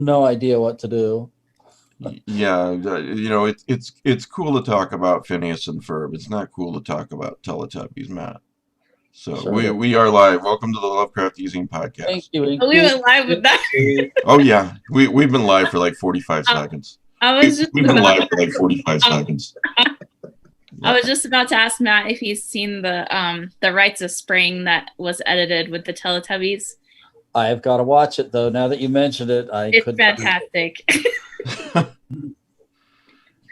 no idea what to do. Yeah, it's cool to talk about Phineas and Ferb. It's not cool to talk about Teletubbies, Matt. So Sure it we is. we are live. Welcome to the Lovecraft Easing Thank podcast. you, Oh, we Inky. went live with that. Oh yeah, we've been live for like 45 I, seconds. I We've was just been about live for like 45 I, seconds. I Yeah. was just about to ask Matt if he's seen the Rites of Spring that was edited with the Teletubbies. I have got to watch it though. Now that you mentioned it, I It's couldn't. fantastic.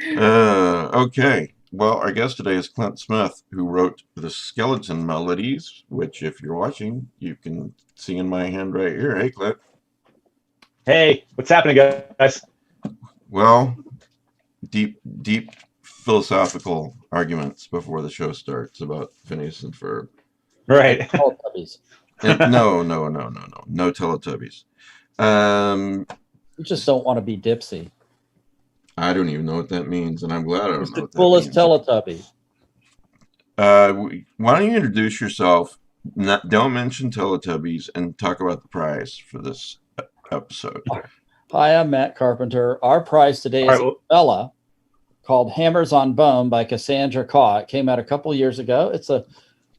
Okay. Well, our guest today is Clint Smith, who wrote the Skeleton Melodies, which, if you're watching, you can see in my hand right here. Hey, Clint. Hey, what's happening, guys? Well, deep philosophical arguments before the show starts about Phineas and Ferb. Right. Teletubbies. No Teletubbies. Um, You just don't want to be Dipsy. I don't even know what that means, and I'm glad I don't It's know the what that coolest means. Teletubby. Why don't you introduce yourself? Don't mention Teletubbies, and talk about the prize for this episode. Hi, I'm Matt Carpenter. Our prize today is a novella called Hammers on Bone by Cassandra Caw. It came out a couple years ago. It's a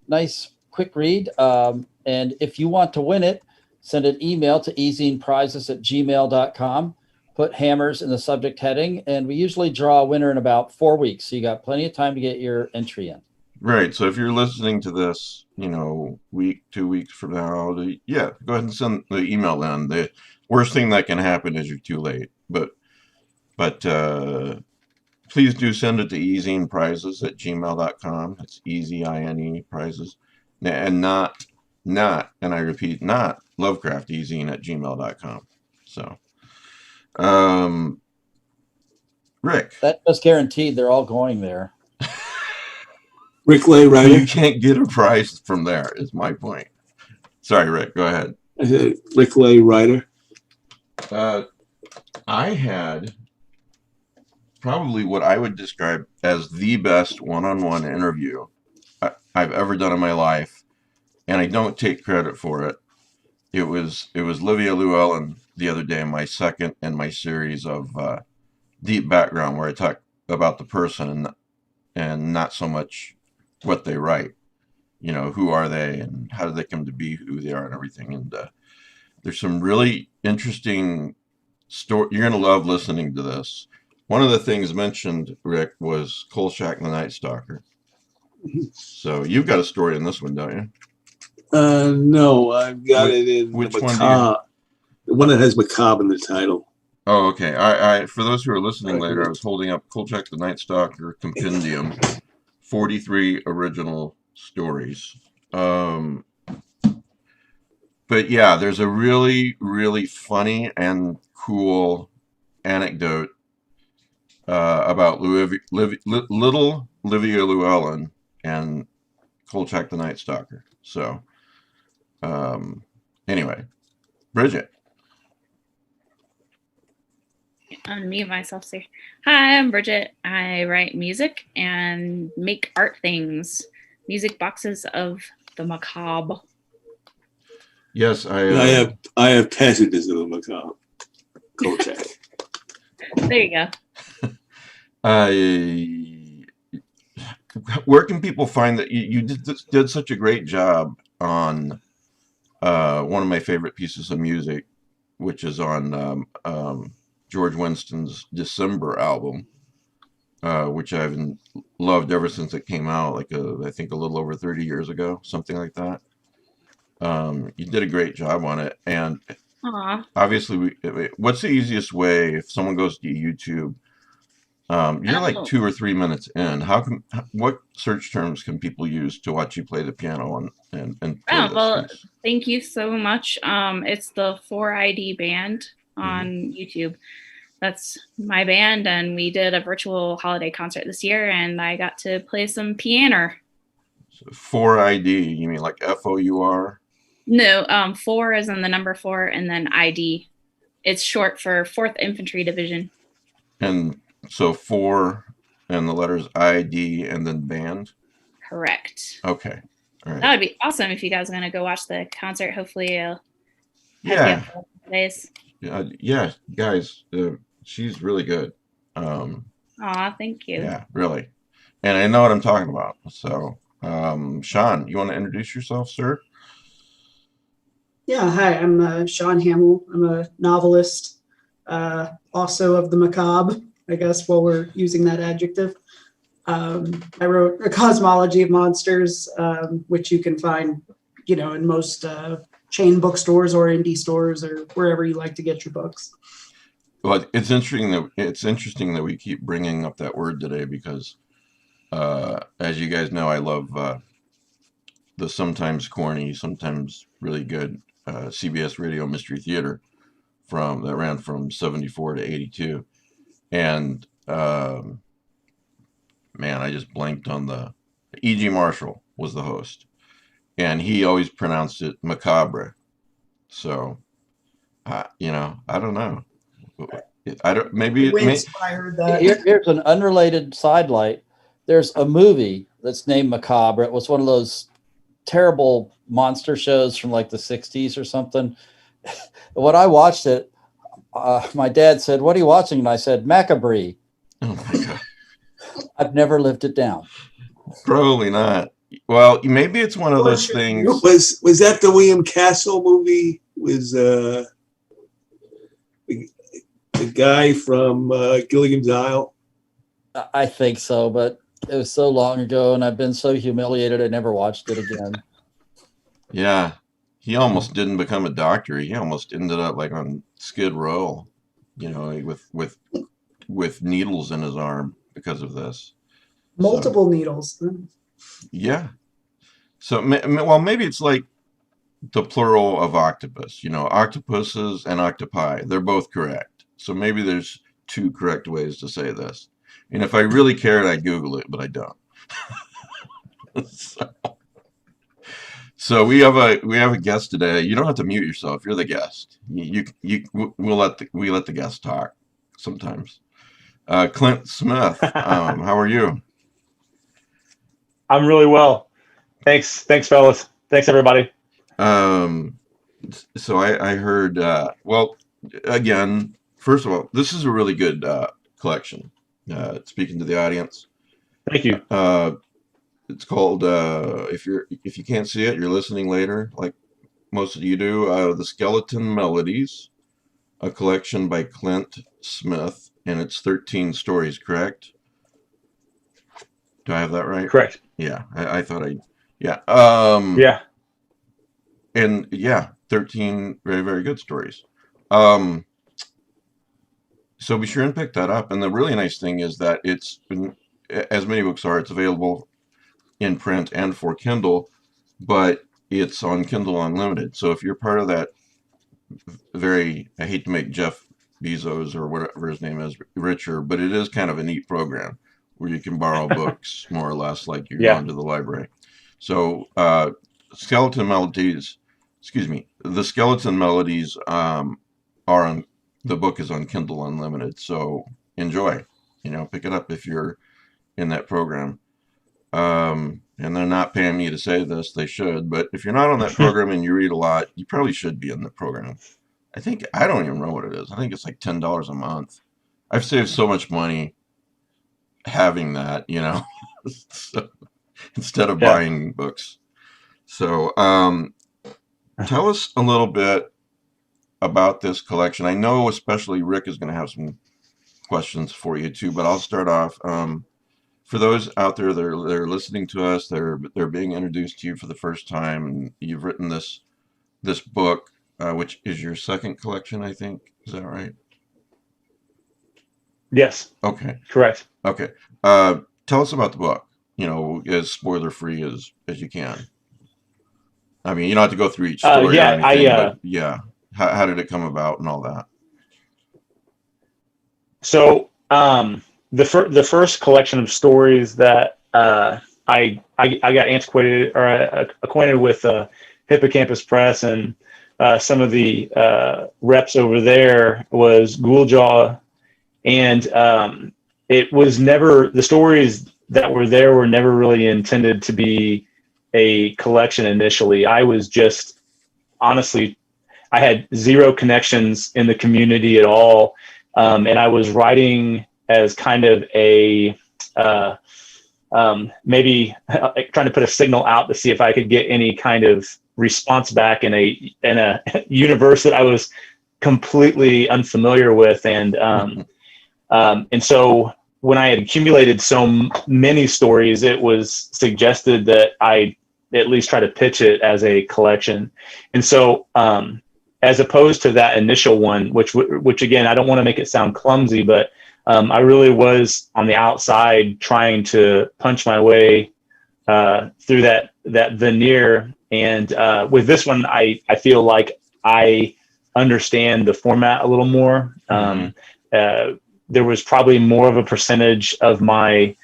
nice, quick read. And if you want to win it, send an email to ezineprizes@gmail.com. Put hammers in the subject heading, and we usually draw a winner in about 4 weeks. So you got plenty of time to get your entry in. Right. So if you're listening to this, week, 2 weeks from now, go ahead and send the email in. The worst thing that can happen is you're too late. But please do send it to ezineprizes@gmail.com. It's EZINE prizes. And not, and I repeat, not Lovecraft eZine@gmail.com. So, Rick. That was guaranteed. They're all going there. Rick Lay So writer. you can't get a prize from there, is my point. Sorry, Rick, go ahead. I said Rick Lay writer. I had probably what I would describe as the best one-on-one interview I've ever done in my life, and I don't take credit for it. It was Livia Llewellyn the other day in my second in my series of Deep Background, where I talk about the person and not so much what they write. Who are they and how do they come to be who they are and everything. And there's some really interesting story. You're going to love listening to this. One of the things mentioned, Rick, was Kolchak the Night Stalker. So you've got a story in this one, don't you? No, I've got it in which the one macabre. The one that has macabre in the title. Oh, okay. I for those who are listening later, I was holding up Kolchak the Night Stalker Compendium, 43 original stories. But yeah, there's a really, really funny and cool anecdote about little Livia Llewellyn and Kolchak the Night Stalker. So, anyway, Bridget. Unmute myself, sir. Hi, I'm Bridget. I write music and make art things. Music boxes of the macabre. Yes, I have passages of the macabre. Kolchak. There you go. Where can people find that you did such a great job on one of my favorite pieces of music, which is on George Winston's December album, which I've loved ever since it came out, I think a little over 30 years ago, something like that. You did a great job on it. And Aww. obviously, what's the easiest way if someone goes to YouTube? You're like 2 or 3 minutes in. What search terms can people use to watch you play the piano and play this piece? Thank you so much. It's the 4ID band on YouTube. That's my band, and we did a virtual holiday concert this year, and I got to play some piano. So 4ID, you mean like FOUR? No, 4 is in the number 4, and then ID. It's short for 4th Infantry Division. And so 4 and the letters ID and then band? Correct. Okay. All right. That would be awesome if you guys are going to go watch the concert. Hopefully, yeah. Nice. Yeah, guys, she's really good. Aw, thank you. Yeah, really. And I know what I'm talking about. So, Sean, you want to introduce yourself, sir? Yeah, hi, I'm Sean Hamill. I'm a novelist, also of the macabre, I guess, while we're using that adjective. I wrote A Cosmology of Monsters, which you can find, in most chain bookstores or indie stores or wherever you like to get your books. Well, it's interesting that we keep bringing up that word today because, as you guys know, I love the sometimes corny, sometimes really good CBS Radio Mystery Theater that ran from 74 to 82. And man, I just blanked on the E.G. Marshall was the host, and he always pronounced it macabre. So, I don't know. I don't. Maybe We it may. inspired that. Here's an unrelated sidelight. There's a movie that's named Macabre. It was one of those terrible monster shows from like the 60s or something. When I watched it, my dad said, "What are you watching?" And I said, "Macabre." Oh my God. I've never lived it down. Probably not. Well, maybe it's one of those things. Was that the William Castle movie? Was the guy from Gilligan's Isle? I think so, but it was so long ago, and I've been so humiliated I never watched it again. Yeah, he almost didn't become a doctor. He almost ended up like on Skid Row, with needles in his arm because of this. Multiple needles. Yeah. So, well, maybe it's like the plural of octopus. Octopuses and octopi. They're both correct. So maybe there's two correct ways to say this. And if I really cared, I'd Google it, but I don't. So we have a guest today. You don't have to mute yourself. You're the guest. We'll let the guest talk sometimes. Clint Smith, how are you? I'm really well. Thanks, fellas. Thanks, everybody. So I heard. Well, again, first of all, this is a really good collection. Speaking to the audience. Thank you. It's called. If you can't see it, you're listening later, like most of you do. The Skeleton Melodies, a collection by Clint Smith, and it's 13 stories. Correct? Do I have that right? Correct. Yeah, I thought I. Yeah. Yeah. And yeah, 13 very, very good stories. So be sure and pick that up. And the really nice thing is that it's, as many books are, it's available in print and for Kindle, but it's on Kindle Unlimited. So if you're part of that I hate to make Jeff Bezos or whatever his name is richer, but it is kind of a neat program where you can borrow books more or less like you're going to the library. So the Skeleton Melodies are on, the book is on Kindle Unlimited. So enjoy, pick it up if you're in that program. And they're not paying me to say this, they should, but if you're not on that program and you read a lot, you probably should be in the program. I don't even know what it is. I think it's like $10 a month. I've saved so much money having that, so, instead of buying books. So, tell us a little bit about this collection. I know especially Rick is going to have some questions for you too, but I'll start off. For those out there that are listening to us, they're being introduced to you for the first time, and you've written this book, which is your second collection, I think. Is that right? Yes. Okay. Correct. Okay. Tell us about the book, as spoiler free as you can. I mean, you don't have to go through each story or anything, but yeah. How did it come about and all that? So, the first collection of stories that I got antiquated or acquainted with Hippocampus Press and some of the reps over there was Ghouljaw, and it was never, the stories that were there were never really intended to be a collection initially. I was just honestly, I had zero connections in the community at all. And I was writing as kind of a, maybe trying to put a signal out to see if I could get any kind of response back in a universe that I was completely unfamiliar with. And so when I had accumulated so many stories, it was suggested that I at least try to pitch it as a collection. And so, as opposed to that initial one, which again, I don't want to make it sound clumsy, but I really was on the outside trying to punch my way through that veneer. And with this one, I feel like I understand the format a little more. There was probably more of a percentage of my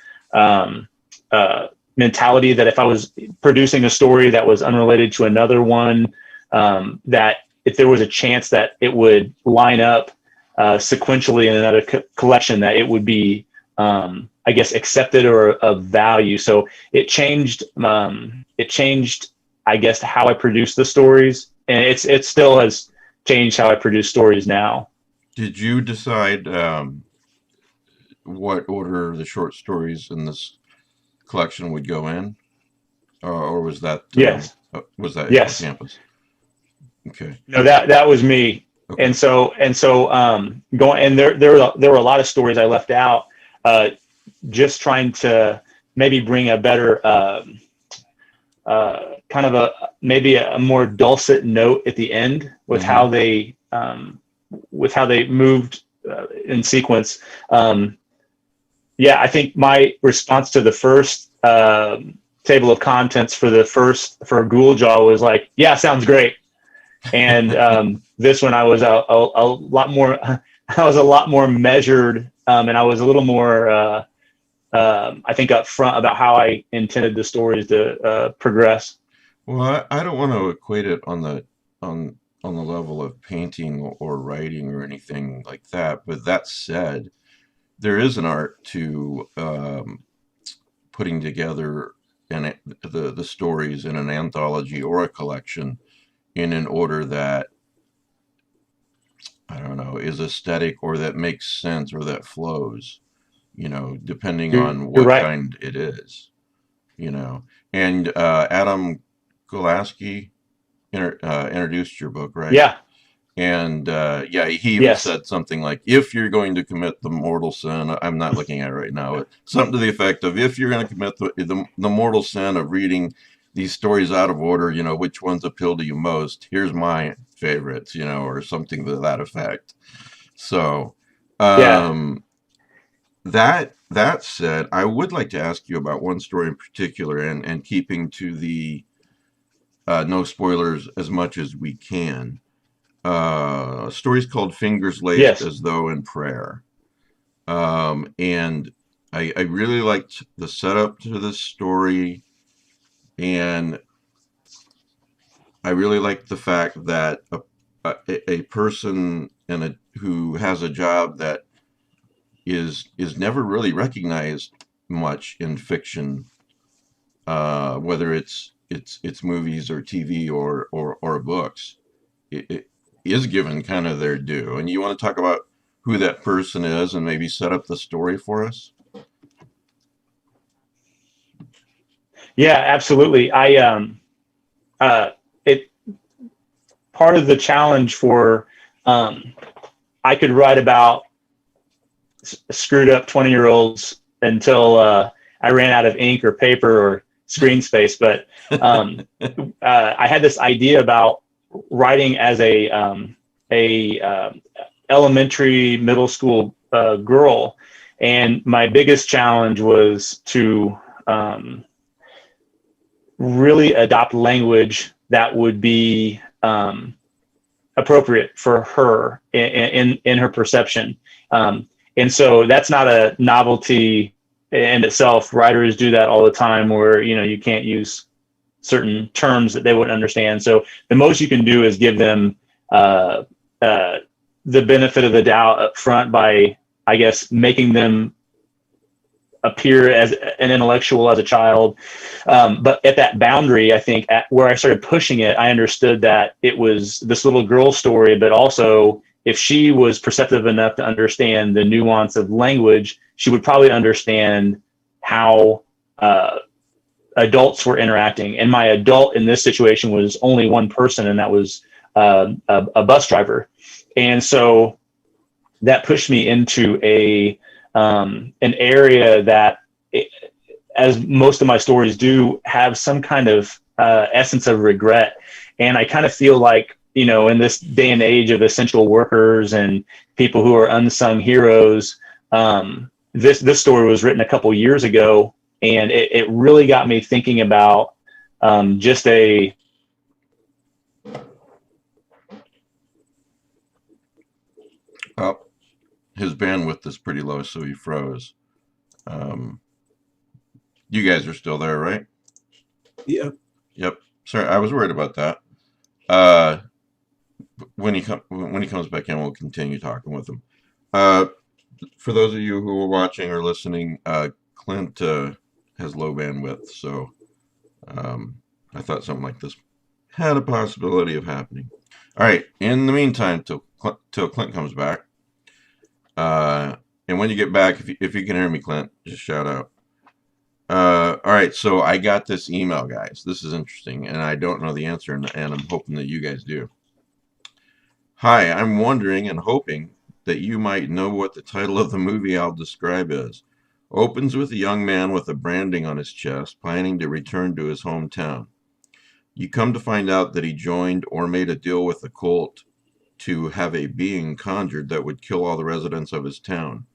mentality that if I was producing a story that was unrelated to another one, that if there was a chance that it would line up sequentially in another collection, that it would be, I guess, accepted or of value. So it changed, I guess, how I produce the stories, and it still has changed how I produce stories now. Did you decide what order the short stories in this collection would go in, or was that yes? Was that yes? Campus? Okay. No, that was me. Okay. And so going, and there were a lot of stories I left out, just trying to maybe bring a better kind of maybe a more dulcet note at the end with how they moved in sequence. I think my response to the first table of contents for Ghouljaw was like, yeah, sounds great. And this one I was a lot more measured, and I was a little more I think upfront about how I intended the stories to progress. Well, I don't want to equate it on the level of painting or writing or anything like that, but that said, there is an art to putting together the stories in an anthology or a collection in an order that, I don't know, is aesthetic or that makes sense or that flows, depending on what kind it is, And Adam Gulaski introduced your book, right? Yeah. And he even said something like, if you're going to commit the mortal sin, I'm not looking at it right now, but something to the effect of, if you're going to commit the mortal sin of reading these stories out of order, which ones appeal to you most? Here's my favorites, or something to that effect. So, that said, I would like to ask you about one story in particular, and keeping to the no spoilers as much as we can. Story's called Fingers Laced as Though in Prayer. And I really liked the setup to this story, and I really liked the fact that a person who has a job that is never really recognized much in fiction, whether it's movies or TV or books, it is given kind of their due. And you want to talk about who that person is and maybe set up the story for us? Yeah, absolutely. Part of the challenge for, I could write about screwed up 20-year-olds until I ran out of ink or paper or screen space. But I had this idea about writing as a elementary, middle school girl, and my biggest challenge was to really adopt language that would be appropriate for her in her perception. And so that's not a novelty in itself. Writers do that all the time, where you can't use certain terms that they wouldn't understand. So the most you can do is give them the benefit of the doubt up front by, I guess, making them appear as an intellectual as a child. But at that boundary, I think where I started pushing it, I understood that it was this little girl story, but also if she was perceptive enough to understand the nuance of language, she would probably understand how adults were interacting. And my adult in this situation was only one person, and that was a bus driver. And so that pushed me into an area that, as most of my stories do, have some kind of essence of regret. And I kind of feel like, in this day and age of essential workers and people who are unsung heroes, this story was written a couple years ago, and it really got me thinking about just a Oh, his bandwidth is pretty low, so he froze. You guys are still there, right? Yeah. Yep. Sorry, I was worried about that. When he comes back in, we'll continue talking with him. For those of you who are watching or listening, Clint has low bandwidth, so I thought something like this had a possibility of happening. All right. In the meantime, till Clint comes back, and when you get back, if you can hear me, Clint, just shout out. All right. So I got this email, guys. This is interesting, and I don't know the answer, and I'm hoping that you guys do. Hi, I'm wondering and hoping that you might know what the title of the movie I'll describe is. Opens with a young man with a branding on his chest, planning to return to his hometown. You come to find out that he joined or made a deal with the cult to have a being conjured that would kill all the residents of his town.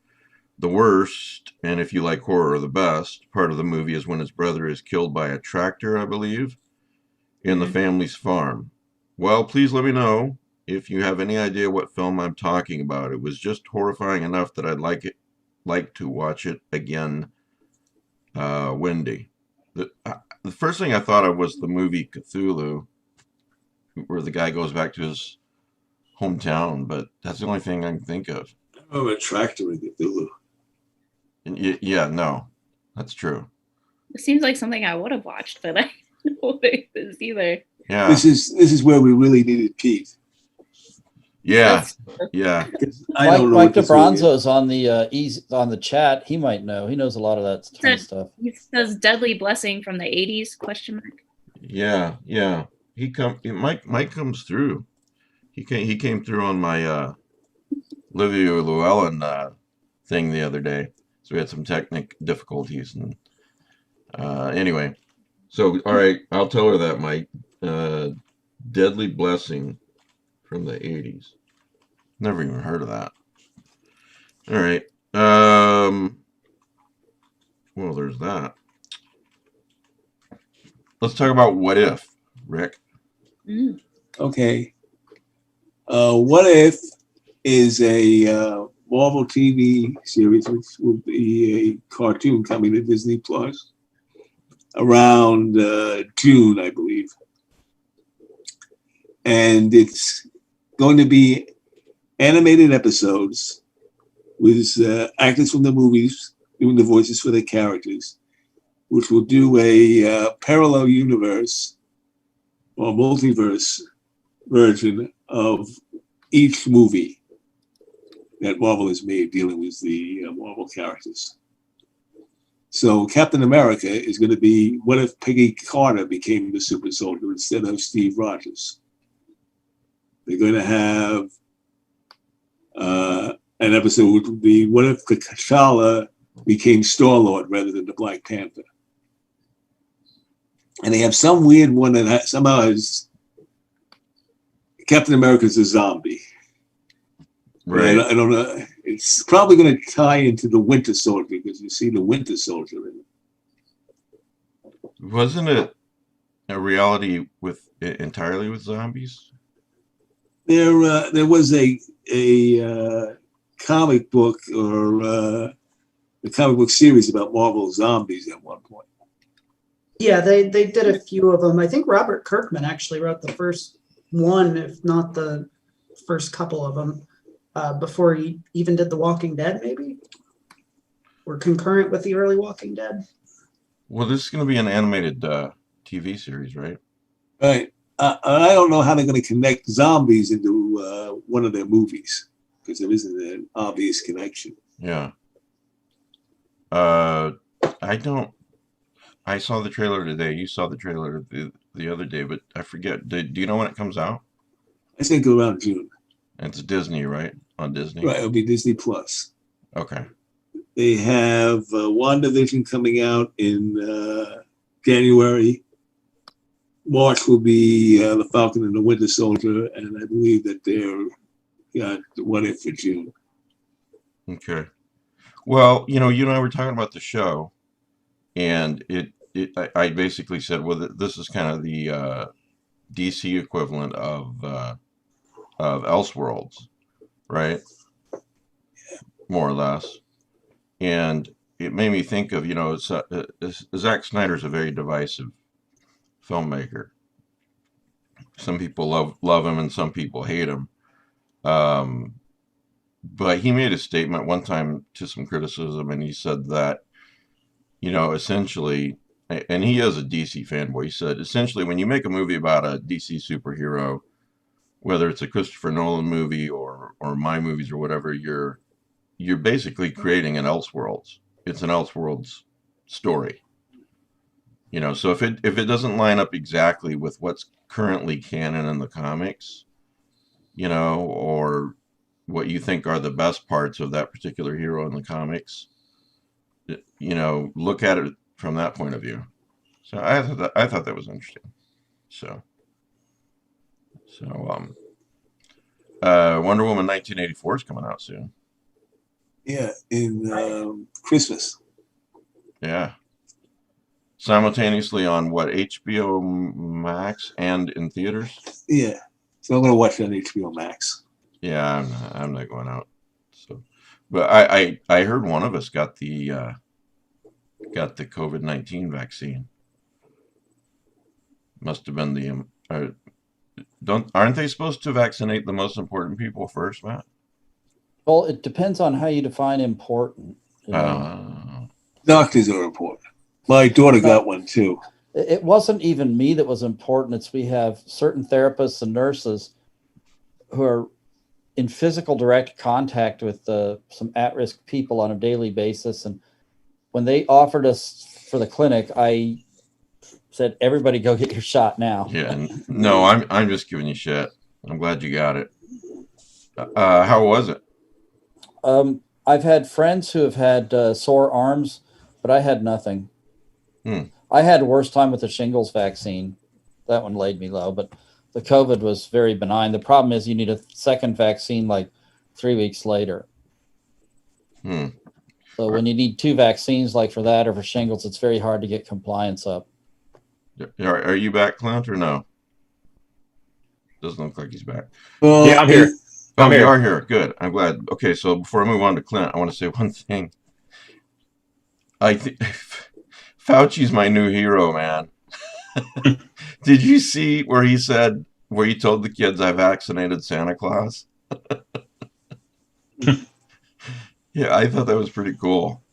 The worst, and if you like horror, the best, part of the movie is when his brother is killed by a tractor, I believe, in the family's farm. Well, please let me know if you have any idea what film I'm talking about. It was just horrifying enough that I'd like to watch it again. Wendy. The first thing I thought of was the movie Cthulhu, where the guy goes back to his hometown, but that's the only thing I can think of. Oh, a tractor in Cthulhu. Yeah, no, that's true. It seems like something I would have watched, but I don't know what it is either. Yeah. This is where we really needed Pete. Yeah. Yeah. I don't know Mike what this movie is. DeBronzo's on the chat. He might know. He knows a lot of that kind of stuff. He says "Deadly Blessing" from the '80s? Question mark. Yeah. Yeah. Mike comes through. He came through on my Livia Llewellyn thing the other day. So we had some technical difficulties, and anyway. So all right, I'll tell her that, Mike. Deadly Blessing from the '80s. Never even heard of that. All right. Well, there's that. Let's talk about What If, Rick. Okay. What If is a Marvel TV series, which will be a cartoon coming to Disney Plus around June, I believe. And it's going to be animated episodes with actors from the movies doing the voices for the characters, which will do a parallel universe or multiverse version of each movie that Marvel has made dealing with the Marvel characters. So Captain America is going to be, what if Peggy Carter became the super soldier instead of Steve Rogers? They're going to have an episode which would be, what if T'Challa became Star-Lord rather than the Black Panther? And they have some weird one that somehow has Captain America's a zombie. Right. I don't know. It's probably going to tie into the Winter Soldier because you see the Winter Soldier in it. Wasn't it a reality entirely with zombies? There was a comic book or a comic book series about Marvel zombies at one point. Yeah, they did a few of them. I think Robert Kirkman actually wrote the first one, if not the first couple of them, before he even did The Walking Dead, maybe. were concurrent with the early Walking Dead. Well, this is going to be an animated TV series, right? Right. I don't know how they're going to connect zombies into one of their movies because there isn't an obvious connection. Yeah. I saw the trailer today. You saw the trailer the other day, but I forget. Do you know when it comes out? I think around June. It's Disney, right? On Disney. Right. It'll be Disney Plus. Okay. They have WandaVision coming out in January. March will be The Falcon and the Winter Soldier, and I believe that they're got What If for June. Okay. Well, you and I were talking about the show, and I basically said, well, this is kind of the DC equivalent of Elseworlds, right? More or less. And it made me think of, Zack Snyder's a very divisive filmmaker. Some people love him and some people hate him. But he made a statement one time to some criticism, and he said that, essentially, and he is a DC fanboy, he said, essentially, when you make a movie about a DC superhero, whether it's a Christopher Nolan movie or my movies or whatever, you're basically creating an Elseworlds. It's an Elseworlds story. So if it doesn't line up exactly with what's currently canon in the comics, or what you think are the best parts of that particular hero in the comics, look at it from that point of view. So I thought that was interesting. So Wonder Woman 1984 is coming out soon. Yeah, in Christmas. Yeah. Simultaneously on what, HBO Max and in theaters? Yeah. So I'm going to watch it on HBO Max. Yeah, I'm not going out. So, but I heard one of us got the COVID-19 vaccine. Must have been the aren't they supposed to vaccinate the most important people first, Matt? Well, it depends on how you define important. Doctors are important. My daughter got one too. It wasn't even me that was important. It's we have certain therapists and nurses who are in physical direct contact with some at-risk people on a daily basis. And when they offered us for the clinic, I said, everybody go get your shot now. Yeah, no, I'm just giving you shit. I'm glad you got it. How was it? I've had friends who have had sore arms, but I had nothing. I had a worse time with the shingles vaccine. That one laid me low, but the COVID was very benign. The problem is you need a second vaccine like 3 weeks later. So when you need two vaccines like for that or for shingles, it's very hard to get compliance up. Are you back, Clint, or no? Doesn't look like he's back. Yeah, I'm here. Oh, you are here. Good. I'm glad. Okay, so before I move on to Clint, I want to say one thing. I think Fauci's my new hero, man. Did you see where he told the kids I vaccinated Santa Claus? Yeah, I thought that was pretty cool.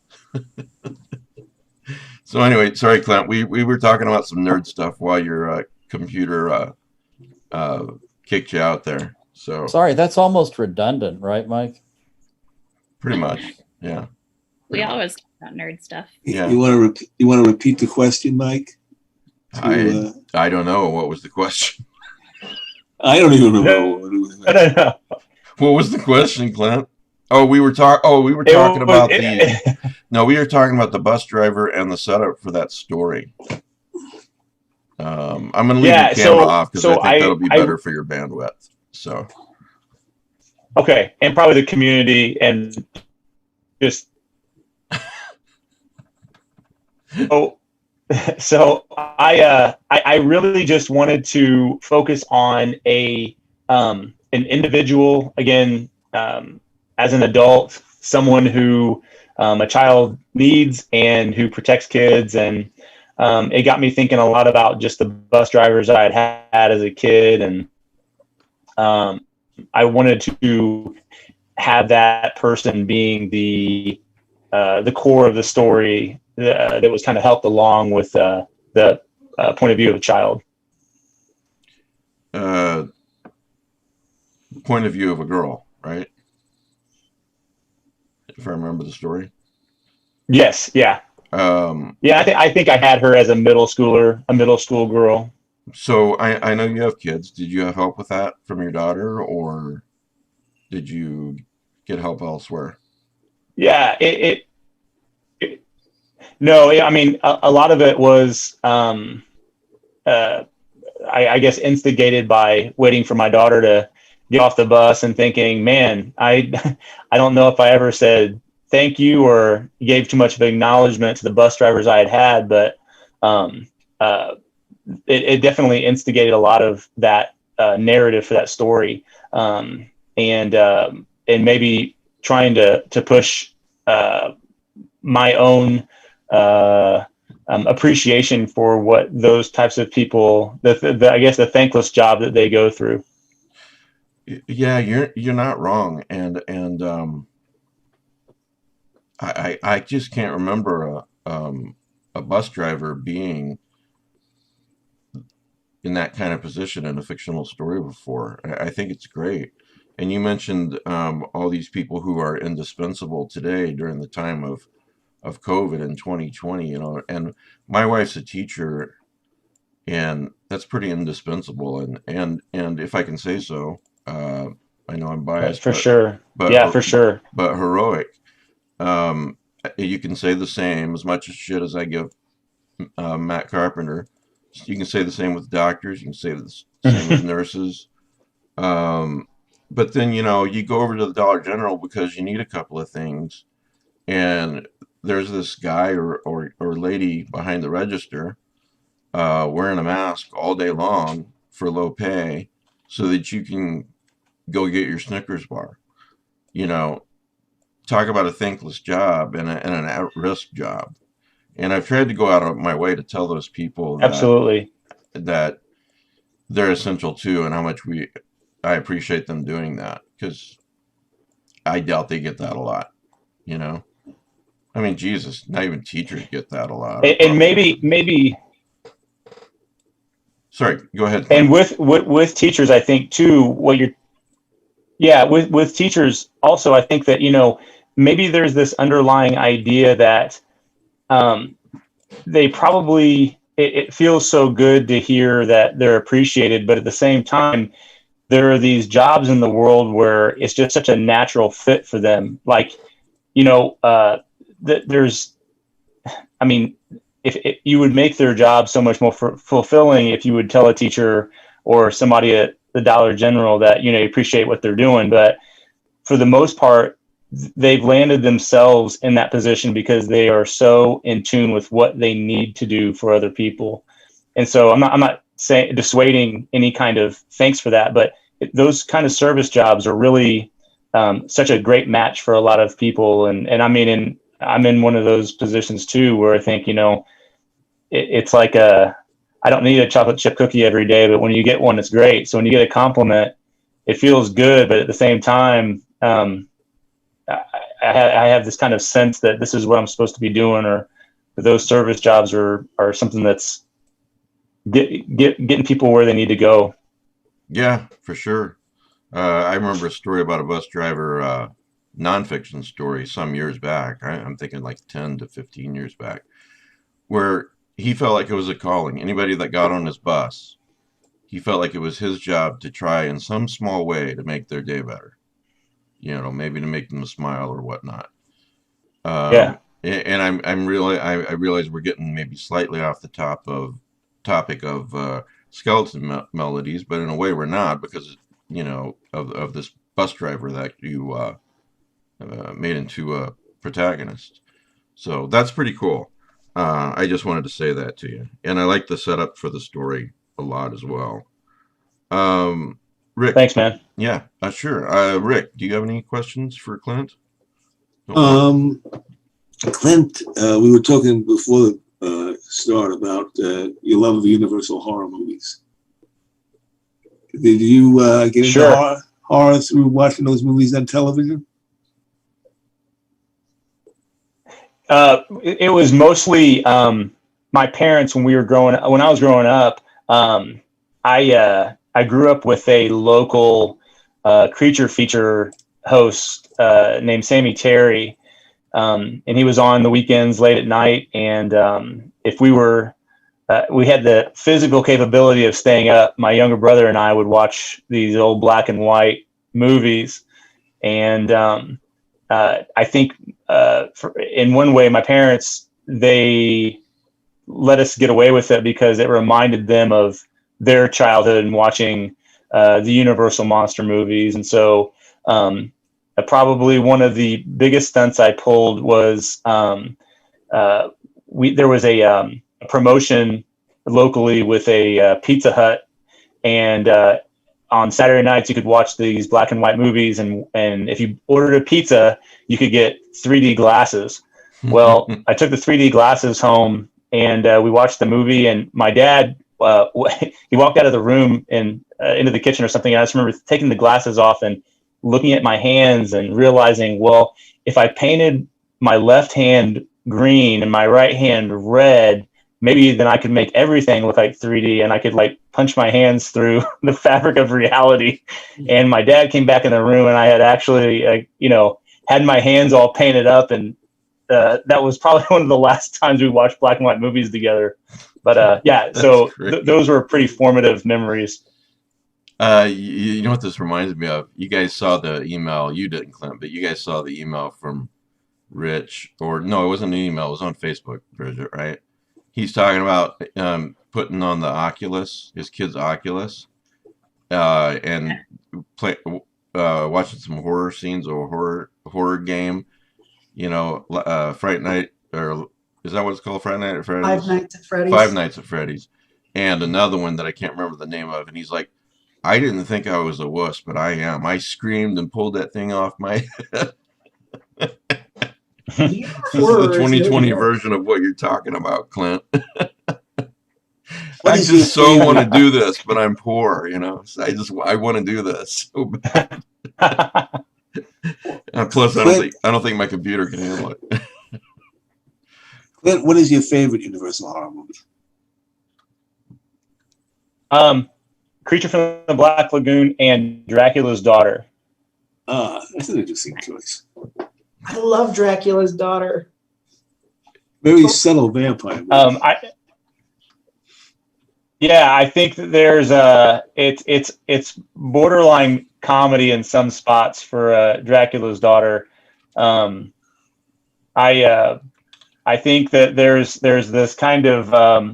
So anyway, sorry, Clint. We were talking about some nerd stuff while your computer kicked you out there. So sorry, that's almost redundant, right, Mike? Pretty much, yeah. We always talk about nerd stuff. Yeah. You want to repeat the question, Mike? I don't know. What was the question? I don't even remember. What was the question, Clint? Oh, we were talking about we were talking about the bus driver and the setup for that story. I'm going to leave the camera off because I think that'll be better for your bandwidth. So, okay, and probably the community and just. So I really just wanted to focus on an individual again, as an adult, someone who a child needs and who protects kids, and it got me thinking a lot about just the bus drivers I had as a kid, and I wanted to have that person being the the core of the story that was kind of helped along with the point of view of a child. Point of view of a girl, right? If I remember the story. Yes. Yeah. Yeah. I think I had her as a middle school girl. So I know you have kids. Did you have help with that from your daughter, or did you get help elsewhere? Yeah. No, I mean, a lot of it was, I guess, instigated by waiting for my daughter to get off the bus and thinking, man, I don't know if I ever said thank you or gave too much of acknowledgement to the bus drivers I had, but it definitely instigated a lot of that narrative for that story, and maybe trying to push my own appreciation for what those types of people, I guess the thankless job that they go through. Yeah, you're not wrong, and I just can't remember a bus driver being in that kind of position in a fictional story before. I think it's great. And you mentioned all these people who are indispensable today during the time of COVID in 2020, and my wife's a teacher, and that's pretty indispensable. And if I can say so, I know I'm biased, For sure. Yeah, for sure. But heroic. You can say the same as much shit as I give Matt Carpenter. You can say the same with doctors. You can say the same with nurses. But then, you go over to the Dollar General because you need a couple of things. And there's this guy or lady behind the register wearing a mask all day long for low pay so that you can go get your Snickers bar. Talk about a thankless job and an at-risk job. And I've tried to go out of my way to tell those people Absolutely that they're essential too, and how much I appreciate them doing that, because I doubt they get that a lot. I mean, Jesus, not even teachers get that a lot. And maybe. Sorry, go ahead. And with teachers, I think too, with teachers also, I think that, maybe there's this underlying idea that they probably, it feels so good to hear that they're appreciated, but at the same time, there are these jobs in the world where it's just such a natural fit for them. Like, there's, I mean, if you would make their job so much more fulfilling if you would tell a teacher or somebody at the Dollar General that, you appreciate what they're doing. But for the most part, they've landed themselves in that position because they are so in tune with what they need to do for other people. And so I'm not saying dissuading any kind of thanks for that, but those kind of service jobs are really such a great match for a lot of people. And I mean, I'm in one of those positions too, where I think, it's like I don't need a chocolate chip cookie every day, but when you get one, it's great. So when you get a compliment, it feels good. But at the same time, I have this kind of sense that this is what I'm supposed to be doing, or those service jobs are something that's getting people where they need to go. Yeah, for sure. I remember a story about a bus driver, nonfiction story some years back. I'm thinking like 10 to 15 years back, where he felt like it was a calling. Anybody that got on his bus, he felt like it was his job to try in some small way to make their day better. Maybe to make them smile or whatnot. Yeah. And I realize we're getting maybe slightly off the topic of skeleton melodies, but in a way we're not, because of this bus driver that you made into a protagonist. So that's pretty cool. I just wanted to say that to you, and I like the setup for the story a lot as well. Rick, thanks, man. Yeah, sure. Rick, do you have any questions for Clint? Clint, we were talking before the start about your love of Universal horror movies. Did you get into horror through watching those movies on television? It was mostly my parents when I was growing up. I grew up with a local creature feature host named Sammy Terry, and he was on the weekends late at night. And if we had the physical capability of staying up, my younger brother and I would watch these old black and white movies. And I think in one way, my parents, they let us get away with it because it reminded them of their childhood and watching the Universal monster movies. And so probably one of the biggest stunts I pulled was there was a promotion locally with a Pizza Hut, and on Saturday nights you could watch these black and white movies, and if you ordered a pizza you could get 3D glasses. Well, I took the 3D glasses home and we watched the movie, and my dad he walked out of the room and into the kitchen or something. I just remember taking the glasses off and looking at my hands and realizing, well, if I painted my left hand green and my right hand red, maybe then I could make everything look like 3D, and I could like punch my hands through the fabric of reality. And my dad came back in the room, and I had actually, had my hands all painted up, and that was probably one of the last times we watched black and white movies together. But yeah, so those were pretty formative memories. You know what this reminds me of? You guys saw the email. You didn't, Clint, but you guys saw the email from Rich, or no, it wasn't an email. It was on Facebook, Bridget, right? He's talking about putting on the Oculus, his kid's Oculus, and watching some horror scenes or horror game. Fright Night, or is that what it's called? Fright Night at Freddy's? Five Nights at Freddy's. Five Nights at Freddy's. And another one that I can't remember the name of. And he's like, I didn't think I was a wuss, but I am. I screamed and pulled that thing off my head. This is the 2020 version of what you're talking about, Clint. I just so want to do this, but I'm poor, So I want to do this so bad. And plus, I don't think my computer can handle it. Clint, what is your favorite Universal horror movie? Creature from the Black Lagoon and Dracula's Daughter. That's an interesting choice. I love Dracula's Daughter. Very subtle vampire movie. I think that there's it's borderline comedy in some spots for Dracula's Daughter. I think that there's this kind of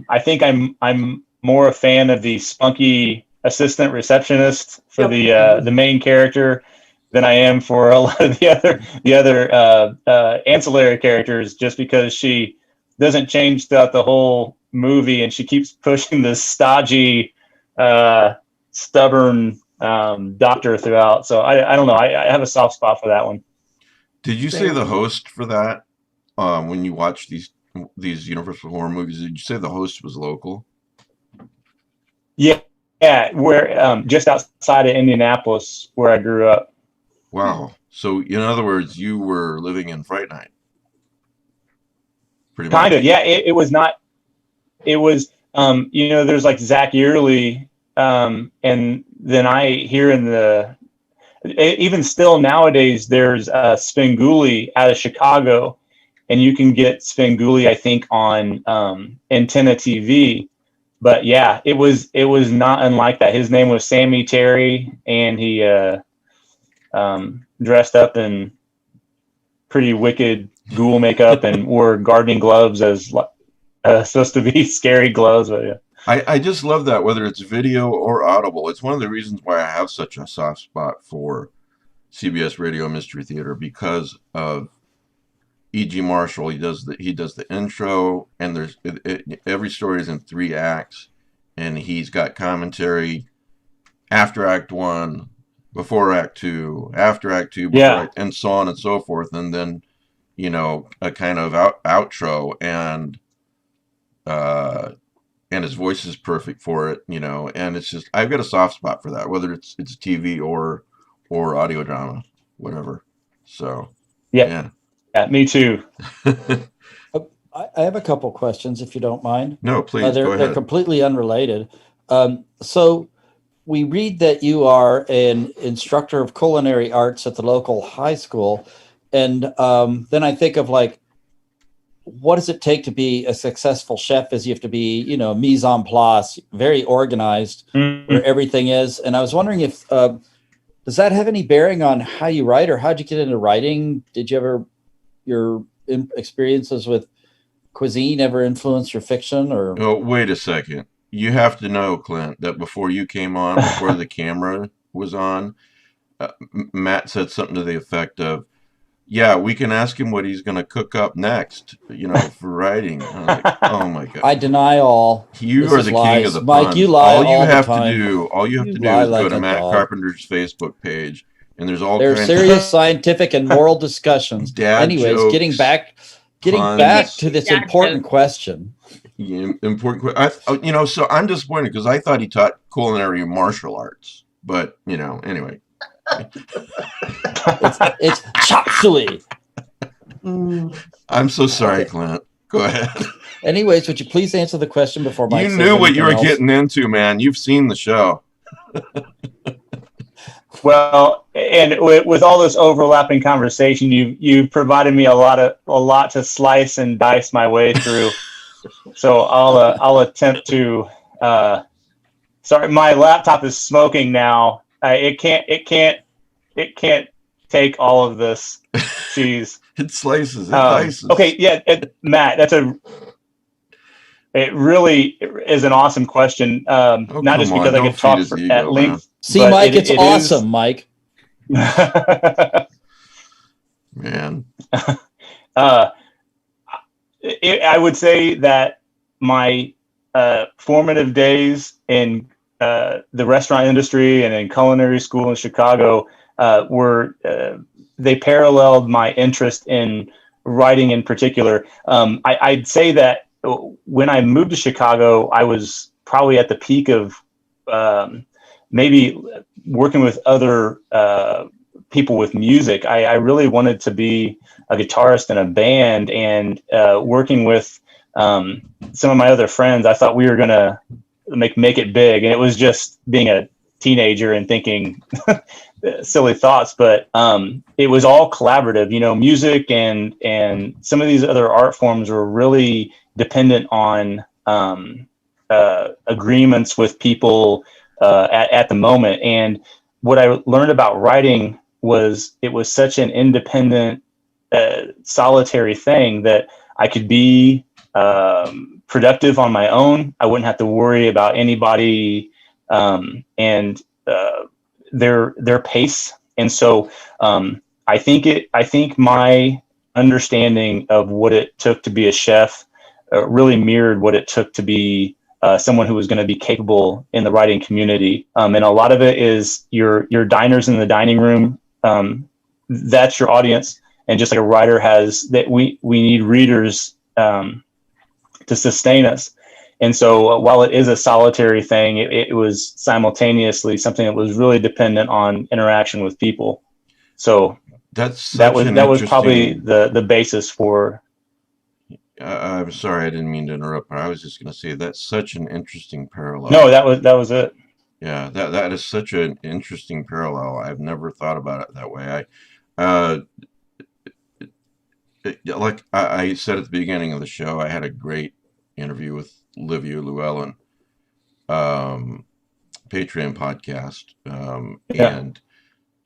I think I'm more a fan of the spunky assistant receptionist for the main character than I am for a lot of the other ancillary characters, just because she doesn't change throughout the whole movie, and she keeps pushing this stodgy, stubborn doctor throughout. So I don't know. I have a soft spot for that one. Did you say the host for that when you watch these Universal horror movies? Did you say the host was local? Yeah, we're just outside of Indianapolis, where I grew up. Wow. So in other words, you were living in Fright Night. Pretty much. Kind of, yeah. It was not. It was, there's like Zach Yearley, and then I hear even still nowadays, there's Svengoolie out of Chicago, and you can get Svengoolie, I think, on Antenna TV. But yeah, it was not unlike that. His name was Sammy Terry, and he dressed up in pretty wicked ghoul makeup and wore gardening gloves as supposed to be scary gloves. But yeah. I just love that, whether it's video or audible. It's one of the reasons why I have such a soft spot for CBS Radio Mystery Theater, because of E.G. Marshall. He does the intro, and every story is in 3 acts, and he's got commentary after Act 1, before Act 2, after Act 2, and so on and so forth, and then a kind of outro, and his voice is perfect for it, and it's just, I've got a soft spot for that, whether it's TV or audio drama, whatever. So yeah, me too. I have a couple questions, if you don't mind. No, please go They're ahead. completely unrelated. So we read that you are an instructor of culinary arts at the local high school, and then I think of like, what does it take to be a successful chef? Is you have to be, mise en place, very organized, where everything is. And I was wondering if does that have any bearing on how you write, or how'd you get into writing? Did you ever your experiences with cuisine ever influence your fiction? Or Oh, wait a second. You have to know, Clint, that before you came on, before the camera was on, Matt said something to the effect of, yeah, we can ask him what he's going to cook up next, for writing. I'm like, oh my God. I deny all. You This are is the lies. king of the Mike, puns. you lie all you all the have time. to do, all you have You to do lie is like go to a Matt dog. Carpenter's Facebook page, and there's all There's kinds serious of scientific and moral discussions. dad Anyways, jokes, getting back puns. to this Dad important jokes. question. Important. So I'm disappointed because I thought he taught culinary and martial arts, but anyway. It's chop suey. I'm so sorry, Clint. Go ahead. Anyways, would you please answer the question before Mike You says knew what you were anything else? getting into, man. You've seen the show. Well, and with all this overlapping conversation, you provided me a lot to slice and dice my way through. So I'll attempt to. Sorry, my laptop is smoking now. It can't take all of this cheese. It slices. It dices. Okay, yeah, Matt, it really is an awesome question. Not just because I could talk at length. See, Mike, it's awesome, Mike. Man. I would say that my formative days in the restaurant industry and in culinary school in Chicago they paralleled my interest in writing in particular. I'd say that when I moved to Chicago, I was probably at the peak of maybe working with other people with music. I really wanted to be a guitarist in a band, and working with some of my other friends, I thought we were going to make it big. And it was just being a teenager and thinking silly thoughts, but it was all collaborative. Music and some of these other art forms were really dependent on agreements with people at the moment. And what I learned about writing was it was such an independent, solitary thing that I could be productive on my own. I wouldn't have to worry about anybody and their pace. And so I think my understanding of what it took to be a chef really mirrored what it took to be someone who was going to be capable in the writing community. And a lot of it is your diners in the dining room. That's your audience. And just like a writer has that, we need readers to sustain us. And so while it is a solitary thing, it was simultaneously something that was really dependent on interaction with people. So that was probably the basis for. I'm sorry, I didn't mean to interrupt, but I was just going to say that's such an interesting parallel. No, that was it. Yeah, that is such an interesting parallel. I've never thought about it that way. Like I said at the beginning of the show, I had a great interview with Livia Llewellyn, Patreon podcast, and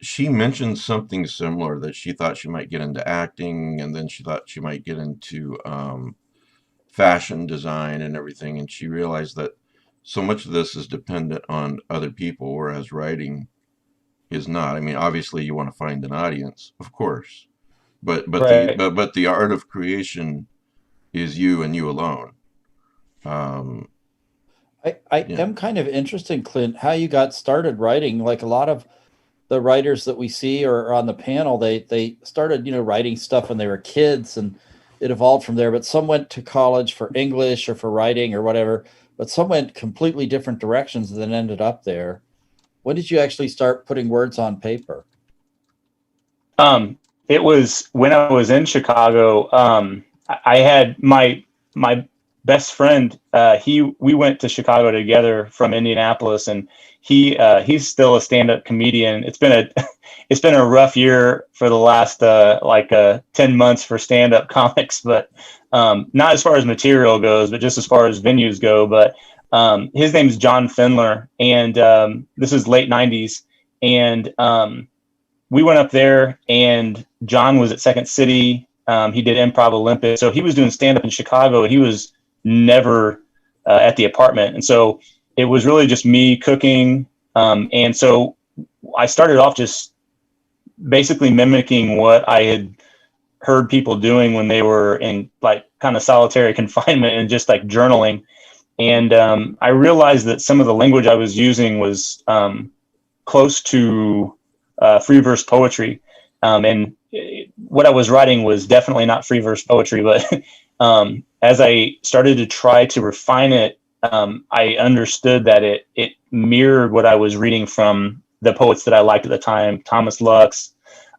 she mentioned something similar, that she thought she might get into acting, and then she thought she might get into fashion design and everything, and she realized that so much of this is dependent on other people, whereas writing is not. I mean, obviously you want to find an audience, of course, but Right. the art of creation is you and you alone. I am kind of interested, Clint, how you got started writing. Like a lot of the writers that we see or on the panel, they started, writing stuff when they were kids, and it evolved from there. But some went to college for English or for writing or whatever, but some went completely different directions and then ended up there. When did you actually start putting words on paper? It was when I was in Chicago. I had my best friend. We went to Chicago together from Indianapolis, and he's still a stand-up comedian. It's been a rough year for the last 10 months for stand-up comics, but not as far as material goes, but just as far as venues go. But his name is John Findler, and this is late 90s, and we went up there, and John was at Second City. He did Improv Olympics, so he was doing stand-up in Chicago, and he was never at the apartment. And so it was really just me cooking. And so I started off just basically mimicking what I had heard people doing when they were in like kind of solitary confinement and just like journaling. And I realized that some of the language I was using was close to free verse poetry. And what I was writing was definitely not free verse poetry, but as I started to try to refine it, I understood that it mirrored what I was reading from the poets that I liked at the time, Thomas Lux,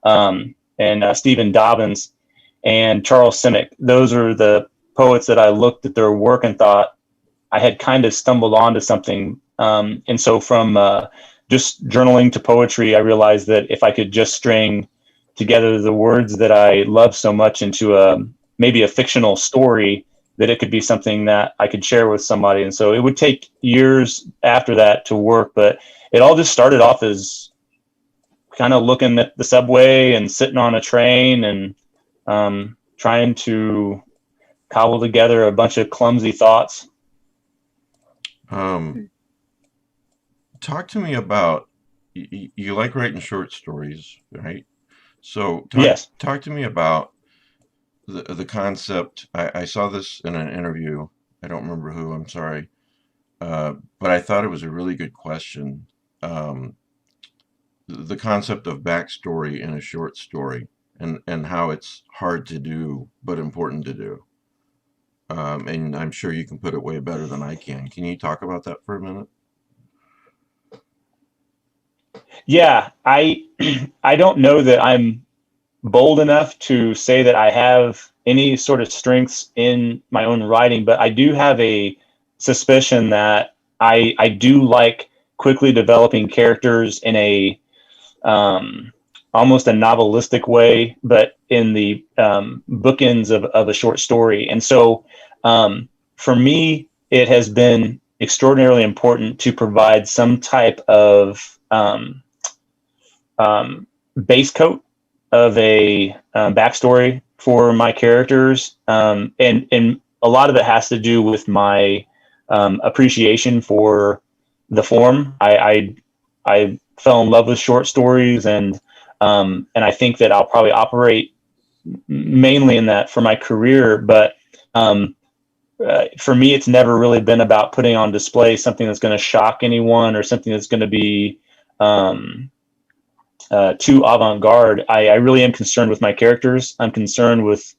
and Stephen Dobbins and Charles Simic. Those are the poets that I looked at their work and thought I had kind of stumbled onto something. And so from just journaling to poetry, I realized that if I could just string together the words that I love so much into maybe a fictional story, that it could be something that I could share with somebody. And so it would take years after that to work, but it all just started off as kind of looking at the subway and sitting on a train and trying to cobble together a bunch of clumsy thoughts. Talk to me about, you like writing short stories, right? So Yes. Talk to me about the concept. I saw this in an interview. I don't remember who, I'm sorry. But I thought it was a really good question. The concept of backstory in a short story and how it's hard to do, but important to do. And I'm sure you can put it way better than I can. Can you talk about that for a minute? Yeah, I don't know that I'm bold enough to say that I have any sort of strengths in my own writing, but I do have a suspicion that I do like quickly developing characters in a almost a novelistic way, but in the bookends of a short story. And so for me, it has been extraordinarily important to provide some type of base coat of a backstory for my characters. And a lot of it has to do with my appreciation for the form. I fell in love with short stories, and I think that I'll probably operate mainly in that for my career. But for me, it's never really been about putting on display something that's going to shock anyone or something that's going to be too avant-garde. I really am concerned with my characters. I'm concerned with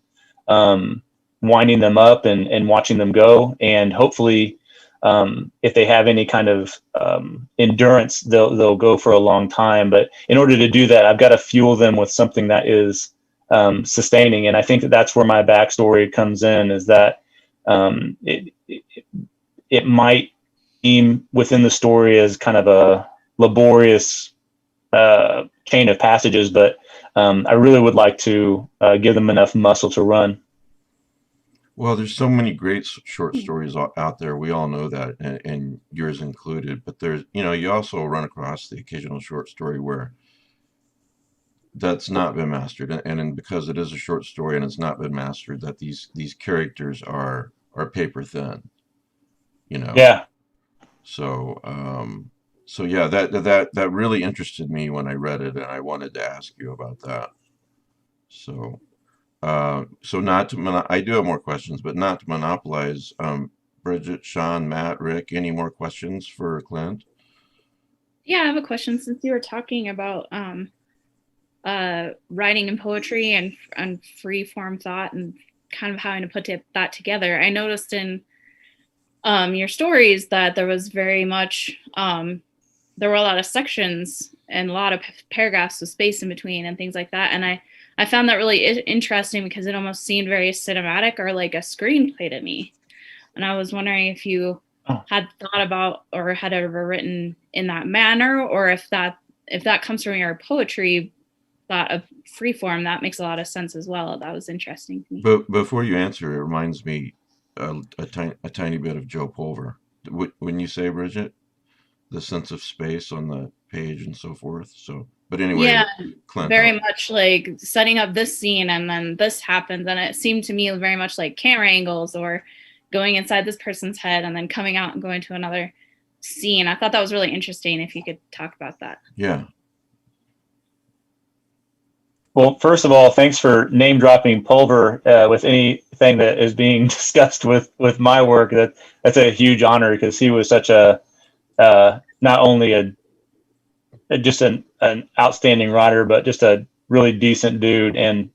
winding them up and watching them go. And hopefully, if they have any kind of endurance, they'll go for a long time. But in order to do that, I've got to fuel them with something that is sustaining. And I think that that's where my backstory comes in, is that it might seem within the story as kind of a laborious chain of passages, but I really would like to give them enough muscle to run. Well, there's so many great short stories out there. We all know that, and yours included. But there's, you also run across the occasional short story where that's not been mastered, and because it is a short story and it's not been mastered, that these characters are paper thin. Yeah. So so yeah, that really interested me when I read it, and I wanted to ask you about that. So not to I do have more questions, but not to monopolize. Bridget, Sean, Matt, Rick, any more questions for Clint? Yeah, I have a question. Since you were talking about writing and poetry and free form thought and kind of having to put that together, I noticed in your stories that there was very much there were a lot of sections and a lot of paragraphs with space in between and things like that. And I I found that really interesting because it almost seemed very cinematic or like a screenplay to me. And I was wondering if you had thought about or had ever written in that manner, or if that comes from your poetry thought of freeform, that makes a lot of sense as well. That was interesting to me. But before you answer, it reminds me a tiny bit of Joe Pulver. Wouldn't you say, Bridget? The sense of space on the page and so forth. So, but anyway, yeah, Clint, very much like setting up this scene and then this happens, and it seemed to me very much like camera angles or going inside this person's head and then coming out and going to another scene. I thought that was really interesting. If you could talk about that. Yeah. Well, first of all, thanks for name dropping Pulver with anything that is being discussed with my work. That's a huge honor, because he was such a not only just an outstanding writer, but just a really decent dude. And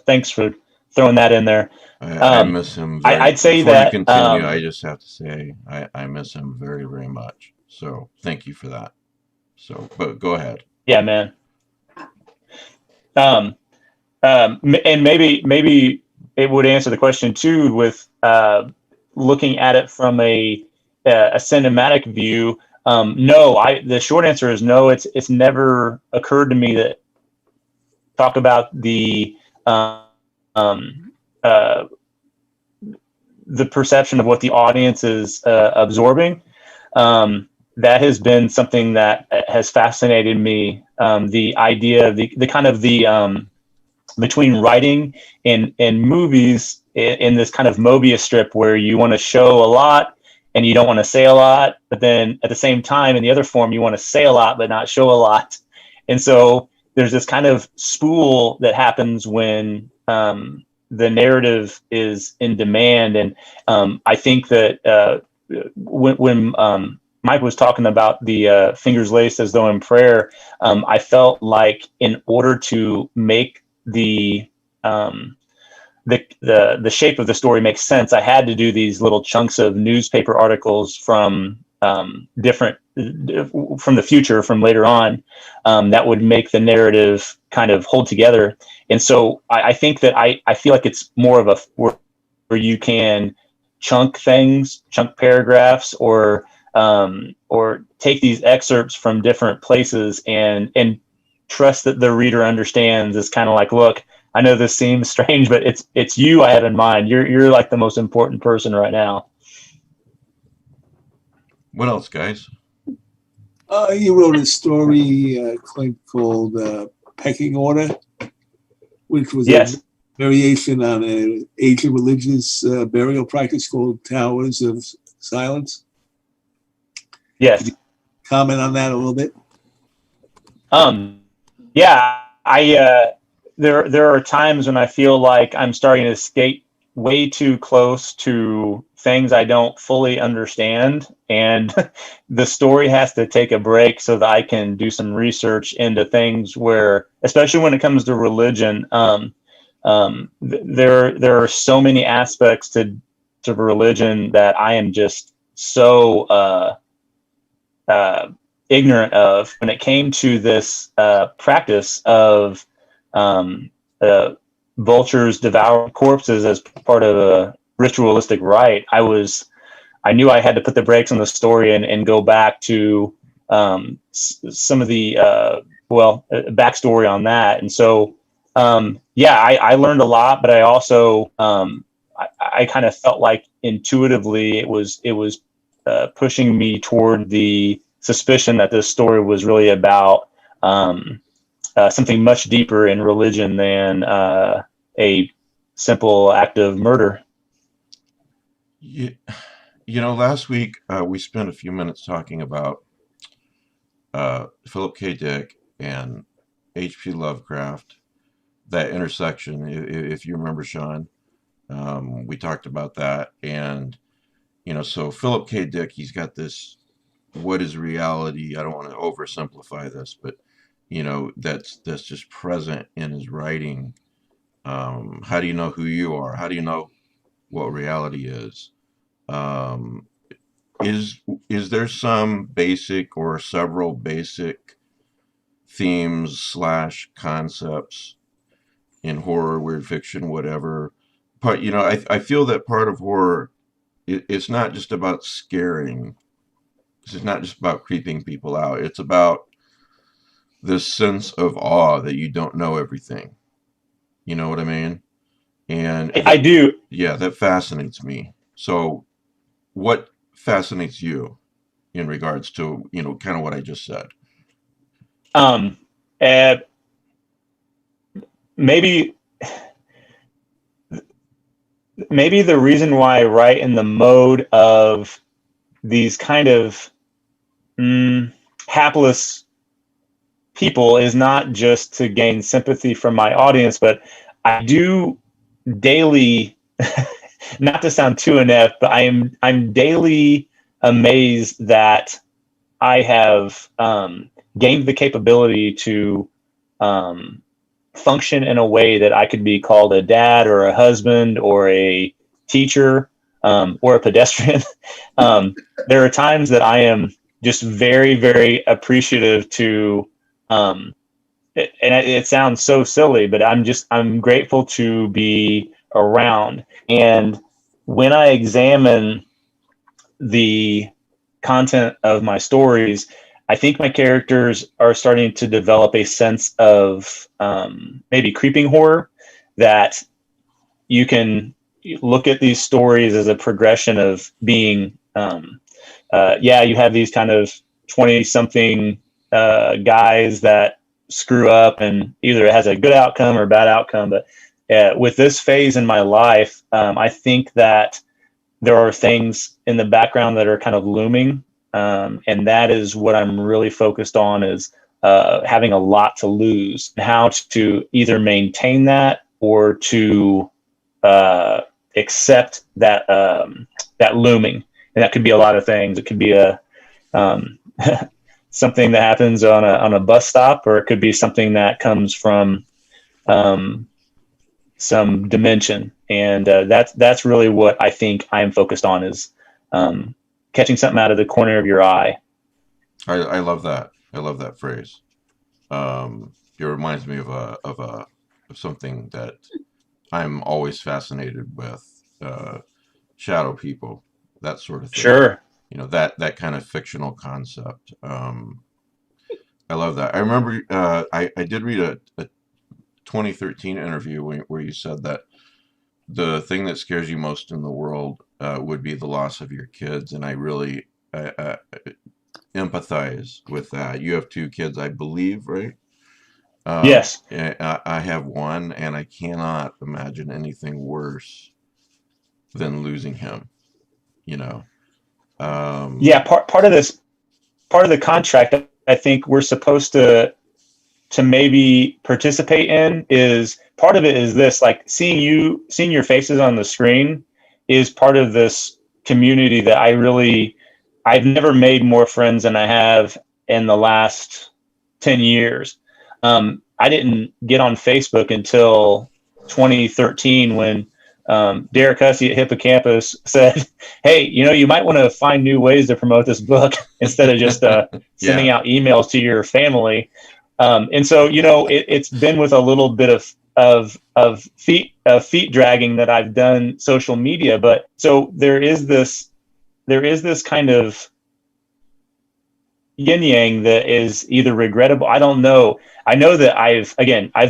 thanks for throwing that in there. I miss him. I'd say before that. You continue, I just have to say I miss him very, very much. So thank you for that. So, but go ahead. Yeah, man. And maybe it would answer the question too, with looking at it from a cinematic view. No, the short answer is no. It's never occurred to me that talk about the perception of what the audience is absorbing. That has been something that has fascinated me. The idea, the kind of the between writing and movies in this kind of Mobius strip, where you want to show a lot and you don't want to say a lot, but then at the same time in the other form you want to say a lot but not show a lot. And so there's this kind of spool that happens when the narrative is in demand. And I think that when Mike was talking about the fingers laced as though in prayer, I felt like in order to make the shape of the story make sense, I had to do these little chunks of newspaper articles from different from the future, from later on, that would make the narrative kind of hold together. And so I think that I feel like it's more of a where you can chunk paragraphs, or take these excerpts from different places and trust that the reader understands. It's kind of like, look, I know this seems strange, but it's you I have in mind. You're like the most important person right now. What else, guys? You wrote a story, Clint, called Pecking Order, which was a variation on an ancient religious burial practice called Towers of Silence. Yes. Could you comment on that a little bit? Yeah, there are times when I feel like I'm starting to skate way too close to things I don't fully understand, and the story has to take a break so that I can do some research into things where, especially when it comes to religion, there are so many aspects to religion that I am just so ignorant of. When it came to this practice of vultures devouring corpses as part of a ritualistic rite, I knew I had to put the brakes on the story and go back to some of the backstory on that. And so I learned a lot, but I also I kind of felt like intuitively it was pushing me toward the suspicion that this story was really about something much deeper in religion than a simple act of murder. Last week we spent a few minutes talking about Philip K. Dick and H.P. Lovecraft, that intersection, if you remember, Sean. We talked about that. And, so Philip K. Dick, he's got this, what is reality? I don't want to oversimplify this, but, that's just present in his writing. How do you know who you are? How do you know what reality is? Is there some basic or several basic themes / concepts in horror, weird fiction, whatever. But I feel that part of horror, it's not just about scaring. It's not just about creeping people out. It's about this sense of awe that you don't know everything. You know what I mean? And I do. Yeah, that fascinates me. So what fascinates you in regards to, kind of what I just said? Um, uh, maybe the reason why I write in the mode of these kind of hapless people is not just to gain sympathy from my audience, but I do daily, not to sound too inept, but I'm daily amazed that I have gained the capability to function in a way that I could be called a dad or a husband or a teacher or a pedestrian. There are times that I am just very, very appreciative to, and it sounds so silly, but I'm grateful to be around. And when I examine the content of my stories, I think my characters are starting to develop a sense of maybe creeping horror, that you can look at these stories as a progression of being, you have these kind of 20-something guys that screw up, and either it has a good outcome or a bad outcome. But with this phase in my life, I think that there are things in the background that are kind of looming. And that is what I'm really focused on, is having a lot to lose, and how to either maintain that or to accept that that looming. And that could be a lot of things. It could be a something that happens on a bus stop, or it could be something that comes from some dimension. And that's really what I think I'm focused on, is catching something out of the corner of your eye. I love that. I love that phrase. It reminds me of something that I'm always fascinated with, shadow people, that sort of thing. Sure. That kind of fictional concept. I love that. I remember I did read a 2013 interview where you said that the thing that scares you most in the world would be the loss of your kids, and I really empathize with that. You have 2 kids, I believe, right? Yes. I have one, and I cannot imagine anything worse than losing him. Part of the contract, I think we're supposed to maybe participate in, is part of it is this, like seeing your faces on the screen is part of this community that I've never made more friends than I have in the last 10 years. I didn't get on Facebook until 2013, when Derek Hussey at Hippocampus said, "Hey, you might want to find new ways to promote this book instead of just sending out emails to your family." And so, it's been with a little bit of feet dragging that I've done social media. But so there is this kind of yin yang that is either regrettable. I don't know. I know that I've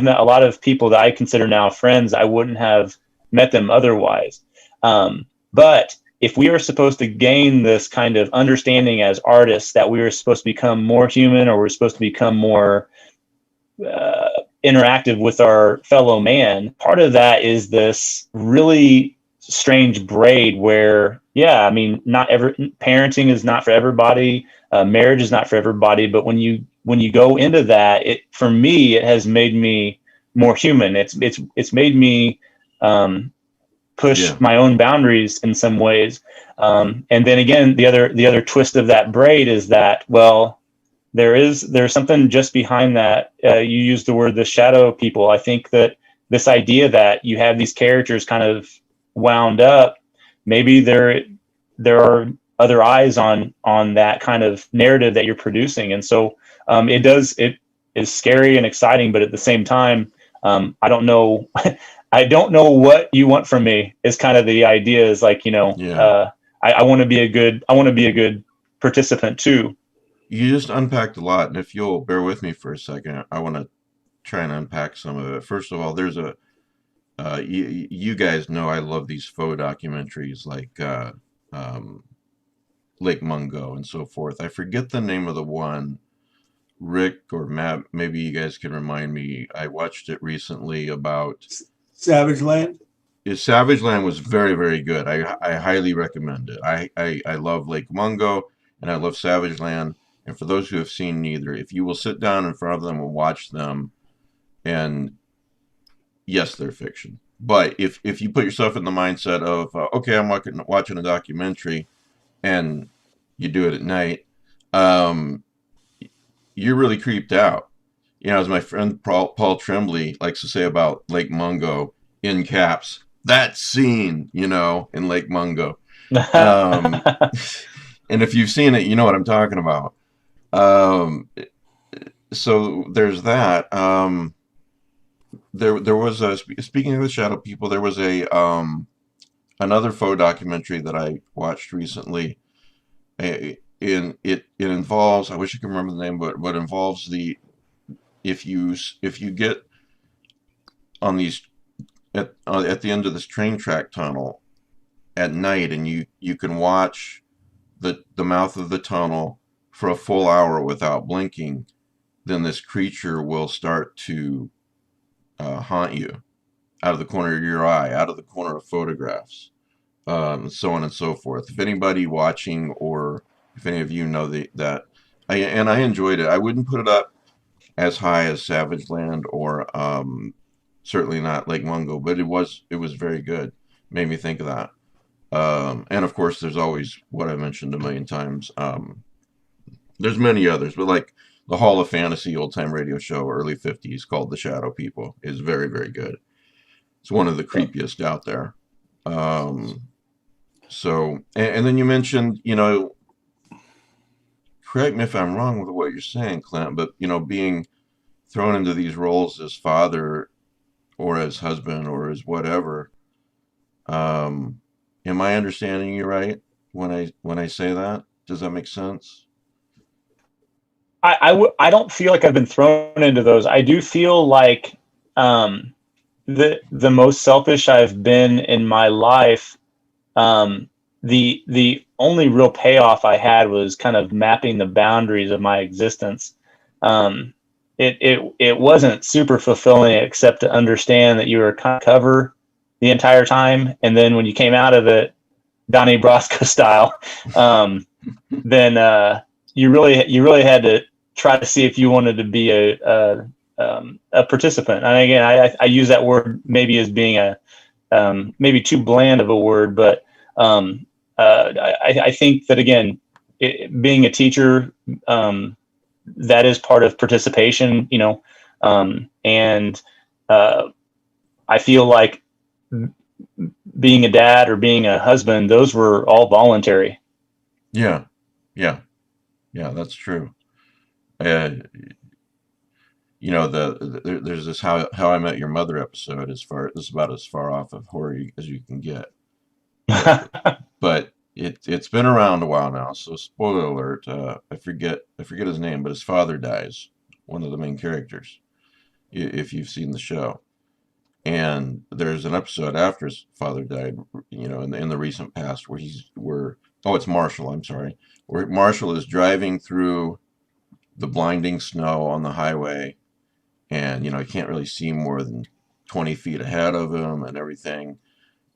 met a lot of people that I consider now friends. I wouldn't have met them otherwise. But if we are supposed to gain this kind of understanding as artists, that we are supposed to become more human, or we're supposed to become more interactive with our fellow man, part of that is this really strange braid where, parenting is not for everybody. Marriage is not for everybody. But when you go into that, for me, it has made me more human. It's made me push my own boundaries in some ways. And then again, the other twist of that braid is that, well, there's something just behind that. You used the word the shadow people. I think that this idea that you have these characters kind of wound up, maybe there are other eyes on that kind of narrative that you're producing. And so it is scary and exciting, but at the same time, I don't know. I don't know what you want from me is kind of the idea, is like, I want to be a good participant too. You just unpacked a lot, and if you'll bear with me for a second, I want to try and unpack some of it. First of all, there's you guys know I love these faux documentaries like Lake Mungo and so forth. I forget the name of the one. Rick or Matt, maybe you guys can remind me. I watched it recently about Savage Land. Savage Land was very, very good. I highly recommend it. I love Lake Mungo and I love Savage Land. And for those who have seen neither, if you will sit down in front of them and watch them, and yes, they're fiction. But if you put yourself in the mindset of, okay, I'm watching a documentary, and you do it at night, you're really creeped out. As my friend Paul Tremblay likes to say about Lake Mungo, in caps, that scene, in Lake Mungo. And if you've seen it, you know what I'm talking about. So there's that. There was speaking of the shadow people, there was another faux documentary that I watched recently. It involves, I wish I could remember the name, but what involves if you get on these at the end of this train track tunnel at night, and you can watch the mouth of the tunnel for a full hour without blinking, then this creature will start to haunt you out of the corner of your eye, out of the corner of photographs, so on and so forth. If anybody watching, or if any of you know that, I enjoyed it. I wouldn't put it up as high as Savage Land or certainly not Lake Mungo, but it was very good. Made me think of that. And of course, there's always what I mentioned a million times. There's many others, but like the Hall of Fantasy old time radio show, early 50s, called The Shadow People, is very, very good. It's one of the creepiest out there. So, and then you mentioned, correct me if I'm wrong with what you're saying, Clint, but, being thrown into these roles as father or as husband or as whatever. Am I understanding you right when I say that? Does that make sense? I don't feel like I've been thrown into those. I do feel like the most selfish I've been in my life. The only real payoff I had was kind of mapping the boundaries of my existence. It wasn't super fulfilling, except to understand that you were kind of cover the entire time, and then when you came out of it, Donnie Brasco style, then you really had to try to see if you wanted to be a participant. And again, I use that word maybe as being maybe too bland of a word, but I think that, again, being a teacher, that is part of participation, and I feel like being a dad or being a husband, those were all voluntary. Yeah, that's true. There's this How I Met Your Mother episode. This is about as far off of horror as you can get. But it's been around a while now, so spoiler alert. I forget his name, but his father dies, one of the main characters, if you've seen the show. And there's an episode after his father died, in the recent past, where it's Marshall, I'm sorry, where Marshall is driving through the blinding snow on the highway, and he can't really see more than 20 feet ahead of him and everything.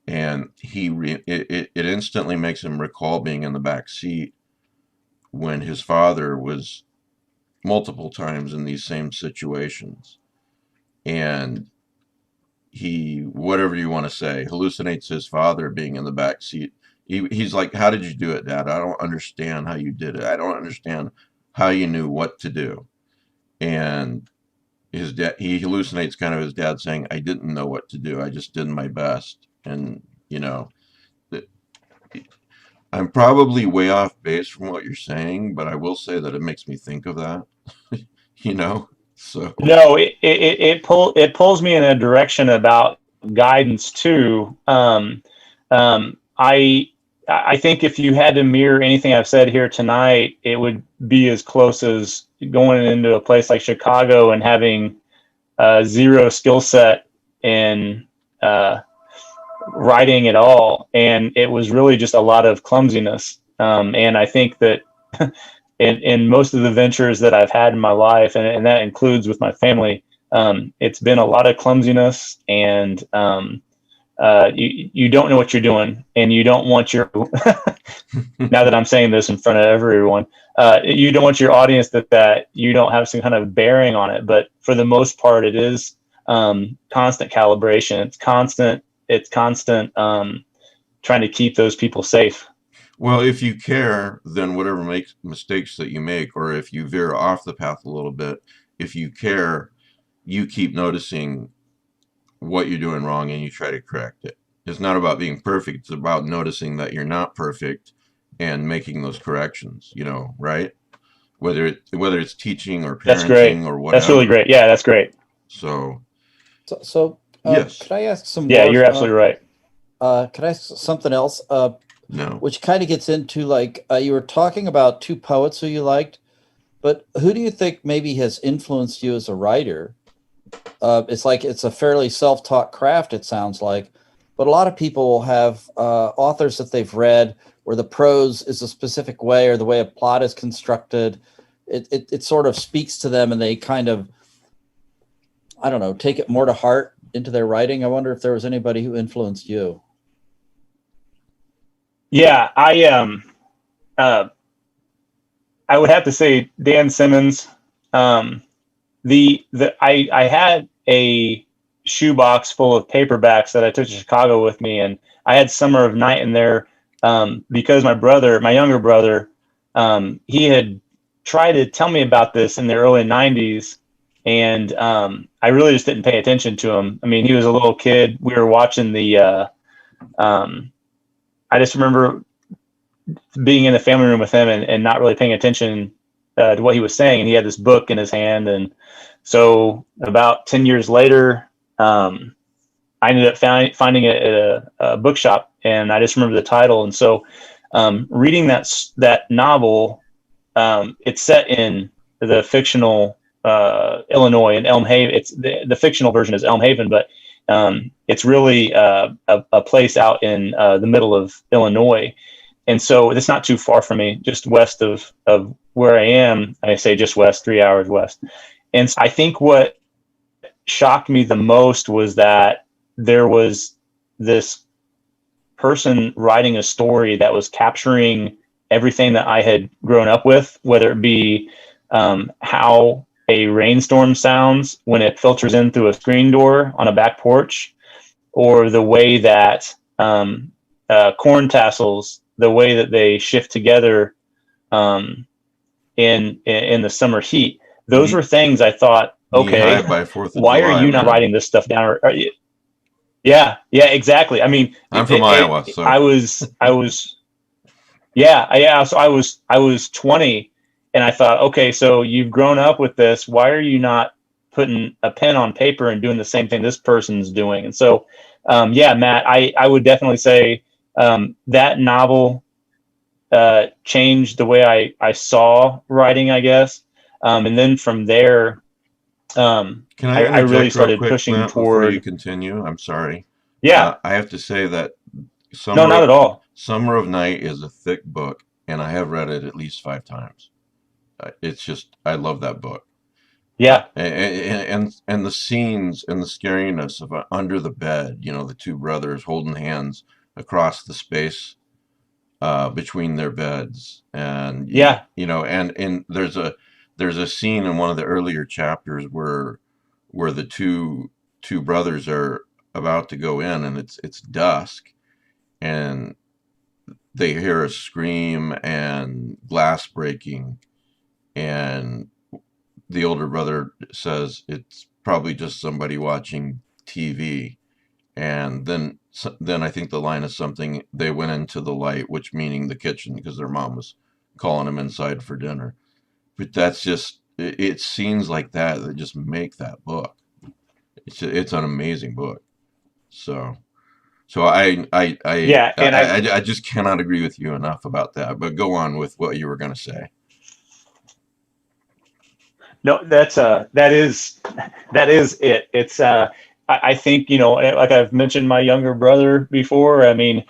And it instantly makes him recall being in the back seat when his father was multiple times in these same situations. And he, whatever you want to say, hallucinates his father being in the back seat. He's like, "How did you do it, Dad? I don't understand how you did it. I don't understand how you knew what to do." And his dad, he hallucinates kind of his dad saying, "I didn't know what to do. I just did my best." And I'm probably way off base from what you're saying, but I will say that it makes me think of that. So No, it pulls me in a direction about guidance too. I think if you had to mirror anything I've said here tonight, it would be as close as going into a place like Chicago and having zero skill set in writing at all, and it was really just a lot of clumsiness. And I think that in most of the ventures that I've had in my life, and that includes with my family, it's been a lot of clumsiness, and you don't know what you're doing, and you don't want your now that I'm saying this in front of everyone, you don't want your audience that you don't have some kind of bearing on it. But for the most part, it is constant calibration. It's constant trying to keep those people safe. well, if you care, then whatever mistakes that you make, or if you veer off the path a little bit, if you care, you keep noticing what you're doing wrong and you try to correct it. It's not about being perfect. It's about noticing that you're not perfect and making those corrections, right? Whether it's teaching or That's great. parenting or whatever. That's really great. Yeah, that's great. So Yes. yes. Could I ask some Yeah, more? you're absolutely right. Could I ask something else? No. Which kind of gets into like you were talking about two poets who you liked, but who do you think maybe has influenced you as a writer? It's like it's a fairly self-taught craft, it sounds like, but a lot of people have authors that they've read where the prose is a specific way or the way a plot is constructed. It sort of speaks to them and they kind of, I don't know, take it more to heart into their writing. I wonder if there was anybody who influenced you. Yeah, I would have to say Dan Simmons. I had a shoebox full of paperbacks that I took to Chicago with me, and I had Summer of Night in there because my younger brother, he had tried to tell me about this in the early 90s, and I really just didn't pay attention to him. I mean, he was a little kid. We were watching I just remember being in the family room with him and not really paying attention to what he was saying. And he had this book in his hand. And so about 10 years later, I ended up finding it at a bookshop, and I just remember the title. And so reading that novel, it's set in the fictional Illinois and Elm Haven. It's the fictional version is Elm Haven, but it's really a place out in the middle of Illinois. And so it's not too far from me, just west of where I am. I say just west, 3 hours west. And so I think what shocked me the most was that there was this person writing a story that was capturing everything that I had grown up with, whether it be how a rainstorm sounds when it filters in through a screen door on a back porch, or the way that corn tassels, the way that they shift together in the summer heat. Those were things I thought, okay, why are you not writing this stuff down? Yeah, exactly. I mean, I'm from Iowa, so I was, So I was 20, and I thought, okay, so you've grown up with this. Why are you not putting a pen on paper and doing the same thing this person's doing? And so, Matt, I would definitely say that novel changed the way I saw writing, I guess. And then from there, I really started pushing Clint, toward. Before you continue, I'm sorry. Yeah, I have to say that no, not at all. Summer of Night is a thick book, and I have read it at least 5 times. It's just, I love that book. Yeah, and the scenes and the scariness of under the bed, the two brothers holding hands across the space between their beds, and and there's a scene in one of the earlier chapters where the two brothers are about to go in, and it's dusk, and they hear a scream and glass breaking, and the older brother says it's probably just somebody watching TV. And then I think the line is something, they went into the light, which meaning the kitchen, because their mom was calling them inside for dinner. But that's just, it's scenes like that just make that book. It's an amazing book. So Yeah, and I just cannot agree with you enough about that. But go on with what you were going to say. No, that is it. It's I think, you know, like I've mentioned my younger brother before. I mean,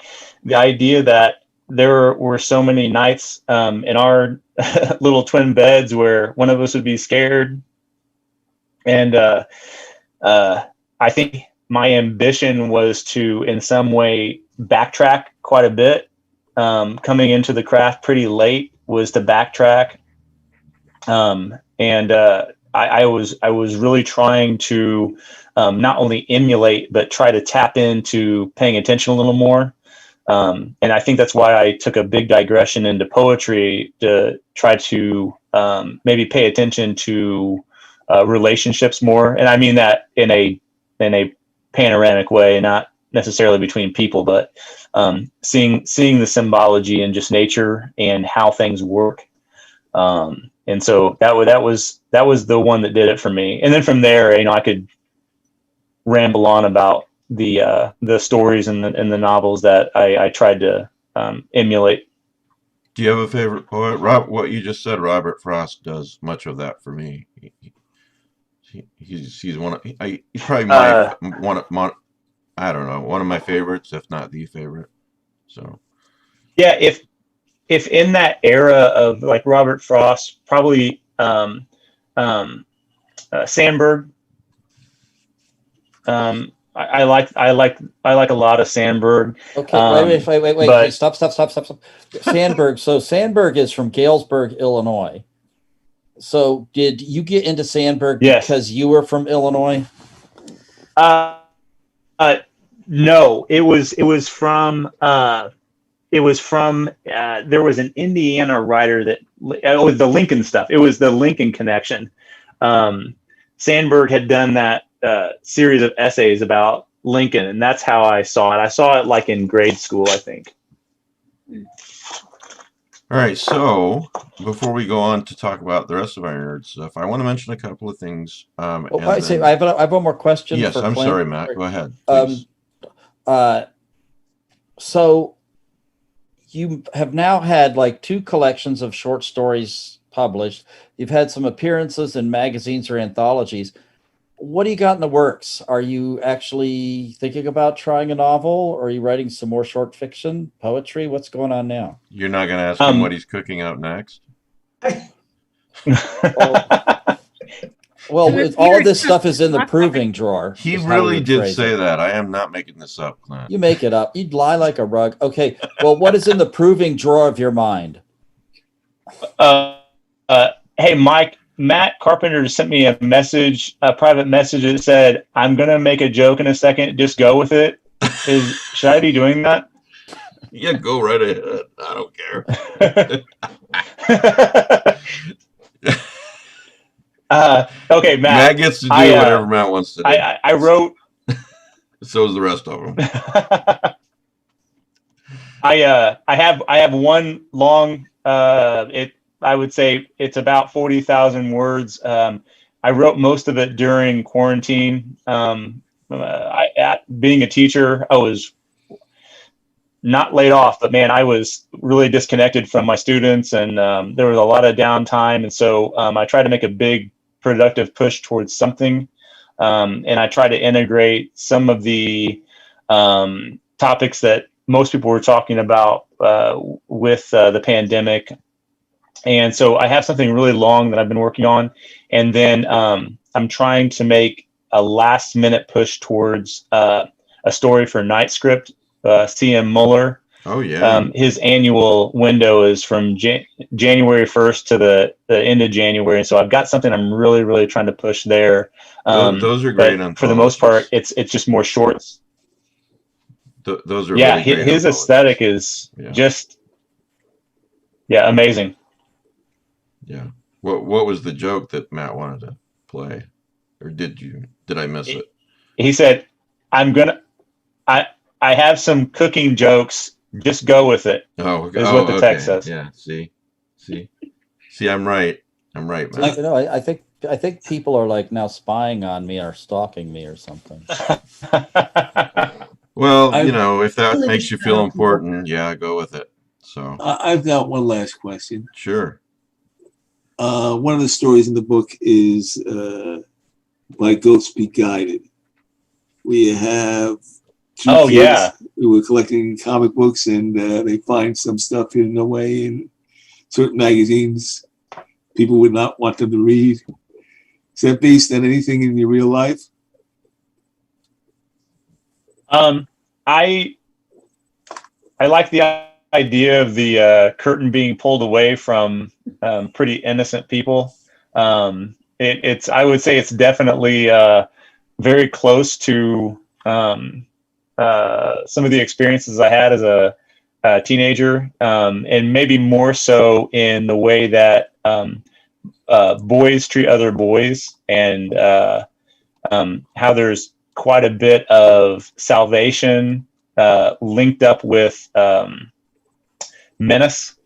the idea that there were so many nights in our little twin beds where one of us would be scared, and I think my ambition was to, in some way, backtrack quite a bit. Coming into the craft pretty late was to backtrack. And I was really trying to not only emulate, but try to tap into paying attention a little more. And I think that's why I took a big digression into poetry, to try to maybe pay attention to relationships more. And I mean that in a panoramic way, not necessarily between people, but seeing the symbology in just nature and how things work. And so that was the one that did it for me. And then from there, you know, I could ramble on about the stories and the novels that I tried to emulate. Do you have a favorite poet? What you just said, Robert Frost does much of that for me. He's one of he's probably one of I don't know, one of my favorites, if not the favorite. So yeah, if in that era of like Robert Frost, probably Sandberg. I like a lot of Sandberg. Okay, wait, stop. Sandberg. So Sandberg is from Galesburg, Illinois. So did you get into Sandberg because you were from Illinois? No, it was from there was an Indiana writer that it was the Lincoln stuff. It was the Lincoln connection. Sandberg had done that series of essays about Lincoln, and that's how I saw it. I saw it like in grade school, I think. All right, so before we go on to talk about the rest of our nerd stuff, I want to mention a couple of things. I have one more question. Yes, for I'm Clint. sorry, Matt. Go ahead, please. So you have now had like 2 collections of short stories published. You've had some appearances in magazines or anthologies. What do you got in the works? Are you actually thinking about trying a novel, or are you writing some more short fiction, poetry? What's going on now? You're not going to ask him what he's cooking up next? Well, all of this stuff is in the proving drawer. He really did say that. I am not making this up, Clint. You make it up. You'd lie like a rug. Okay. Well, what is in the proving drawer of your mind? Hey, Mike, Matt Carpenter sent me a private message that said, "I'm going to make a joke in a second. Just go with it." Should I be doing that? Yeah, go right ahead. I don't care. Okay, Matt gets to do whatever Matt wants to do. I wrote. So is the rest of them. I have one long. I would say it's about 40,000 words. I wrote most of it during quarantine. Being a teacher, I was not laid off, but man, I was really disconnected from my students, and there was a lot of downtime. And so I tried to make a big productive push towards something. And I tried to integrate some of the topics that most people were talking about with the pandemic. And so I have something really long that I've been working on. And then I'm trying to make a last minute push towards a story for Night Script, C.M. Muller. Oh, yeah. His annual window is from January 1st to the end of January. And so I've got something I'm really, really trying to push there. Those are great. For the most part, it's just more shorts. Those are really great his aesthetic is just amazing. Yeah. What was the joke that Matt wanted to play, or did I miss it? He said, I have some cooking jokes. Just go with it. Oh, is what the text says. Yeah. See, I'm right. I'm right, man. I think people are like now spying on me or stalking me or something. Well, I- if that Really makes you just feel have people- important, yeah, go with it. So, I've got one last question. sure. One of the stories in the book is by Ghosts Be Guided. We have two Oh, kids yeah. who were collecting comic books, and they find some stuff hidden away in certain magazines people would not want them to read. Is that based on anything in your real life? I like the idea of the curtain being pulled away from pretty innocent people. It's I would say it's definitely very close to some of the experiences I had as a teenager, and maybe more so in the way that boys treat other boys, and how there's quite a bit of salvation linked up with menace.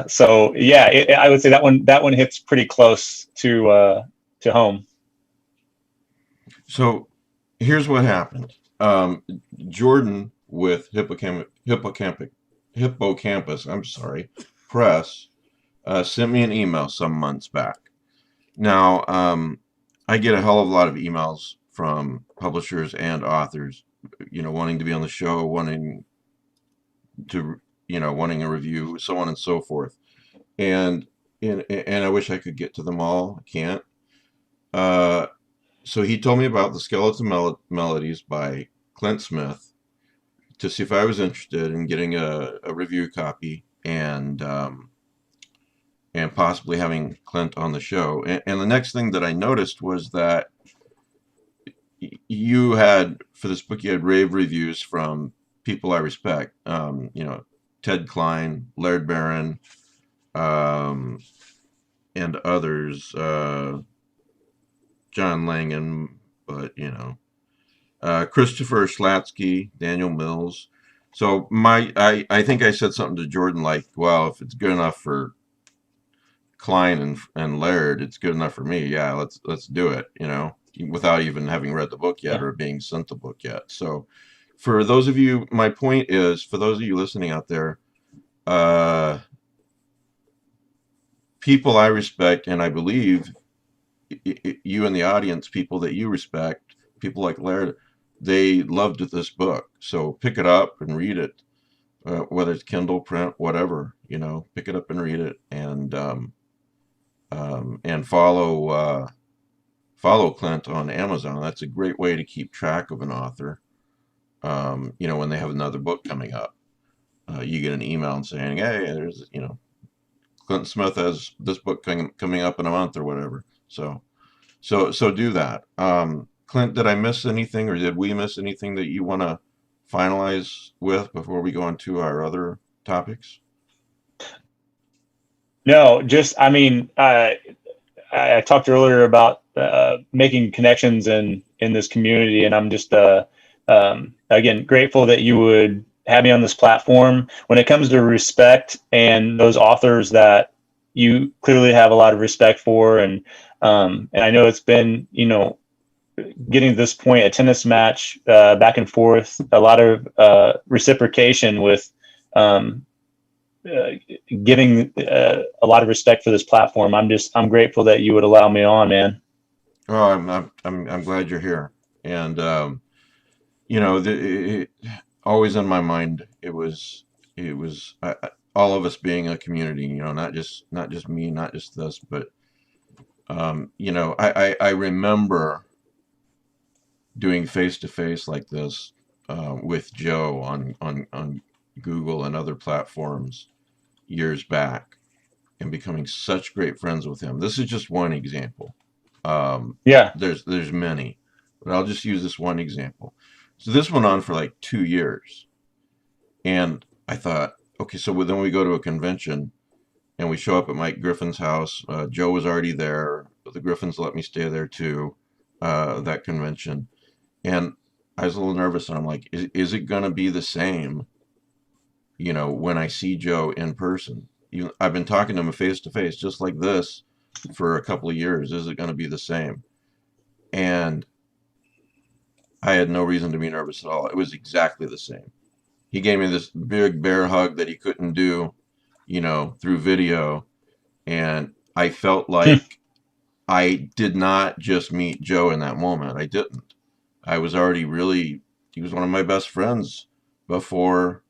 So yeah, I would say that one hits pretty close to home. So, here's what happened. Jordan with Hippocampus, I'm sorry, Press, sent me an email some months back. Now, I get a hell of a lot of emails from publishers and authors, wanting to be on the show, wanting a review, so on and so forth. And I wish I could get to them all. I can't. So he told me about the Skeleton Melodies by Clint Smith to see if I was interested in getting a review copy and possibly having Clint on the show. And the next thing that I noticed was that you had, for this book, you had rave reviews from people I respect. Ted Klein, Laird Barron, and others, John Langan, but Christopher Schlatsky, Daniel Mills. So I think I said something to Jordan like, well, if it's good enough for Klein and Laird, it's good enough for me. Yeah, let's do it, without even having read the book yet or being sent the book yet. So for those of you, my point is, for those of you listening out there, people I respect, and I believe you in the audience, people that you respect, people like Laird, they loved this book. So pick it up and read it, whether it's Kindle, print, whatever, pick it up and read it, and follow Clint on Amazon. That's a great way to keep track of an author. When they have another book coming up, you get an email and saying, hey, there's, Clint Smith has this book coming up in a month or whatever. So do that. Clint, did I miss anything, or did we miss anything that you want to finalize with before we go on to our other topics? No, just I talked earlier about making connections in this community, and I'm just again grateful that you would have me on this platform. When it comes to respect and those authors that you clearly have a lot of respect for, and I know it's been getting to this point, a tennis match back and forth, a lot of reciprocation with giving a lot of respect for this platform. I'm grateful that you would allow me on, man. Oh, I'm glad you're here. And always in my mind, it was all of us being a community. Not just me, not just this, but I remember doing face-to-face like this with Joe on Google and other platforms years back, and becoming such great friends with him. This is just one example. Yeah. There's many, but I'll just use this one example. So this went on for like 2 years, and I thought, okay, so then we go to a convention, and we show up at Mike Griffin's house. Joe was already there. The Griffins let me stay there too, that convention. And I was a little nervous, and I'm like, is it going to be the same, when I see Joe in person? I've been talking to him face to face, just like this, for a couple of years. Is it going to be the same? And I had no reason to be nervous at all. It was exactly the same. He gave me this big bear hug that he couldn't do, through video. And I felt like I did not just meet Joe in that moment. I didn't. I was already he was one of my best friends before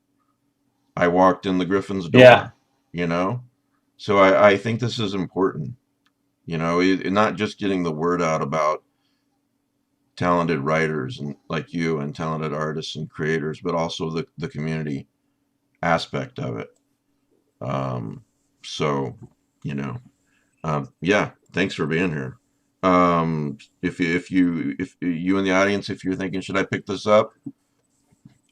I walked in the Griffin's door, So I think this is important, not just getting the word out about talented writers and like you and talented artists and creators, but also the community aspect of it. Yeah, thanks for being here. If you in the audience, if you're thinking, should I pick this up?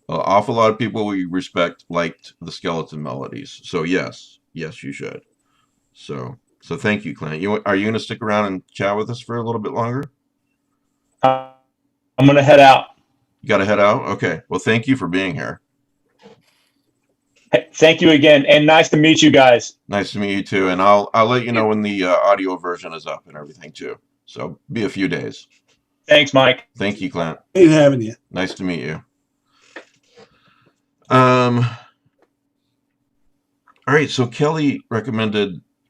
An awful lot of people we respect liked the Skeleton Melodies. So yes, you should. So thank you, Clint. Are you going to stick around and chat with us for a little bit longer? I'm going to head out. You got to head out? Okay. Well, thank you for being here. Hey, thank you again, and nice to meet you guys. Nice to meet you too. And I'll let you know when the audio version is up and everything too. So be a few days. Thanks, Mike. Thank you, Clint. Great having you. Nice to meet you. All right. So Kelly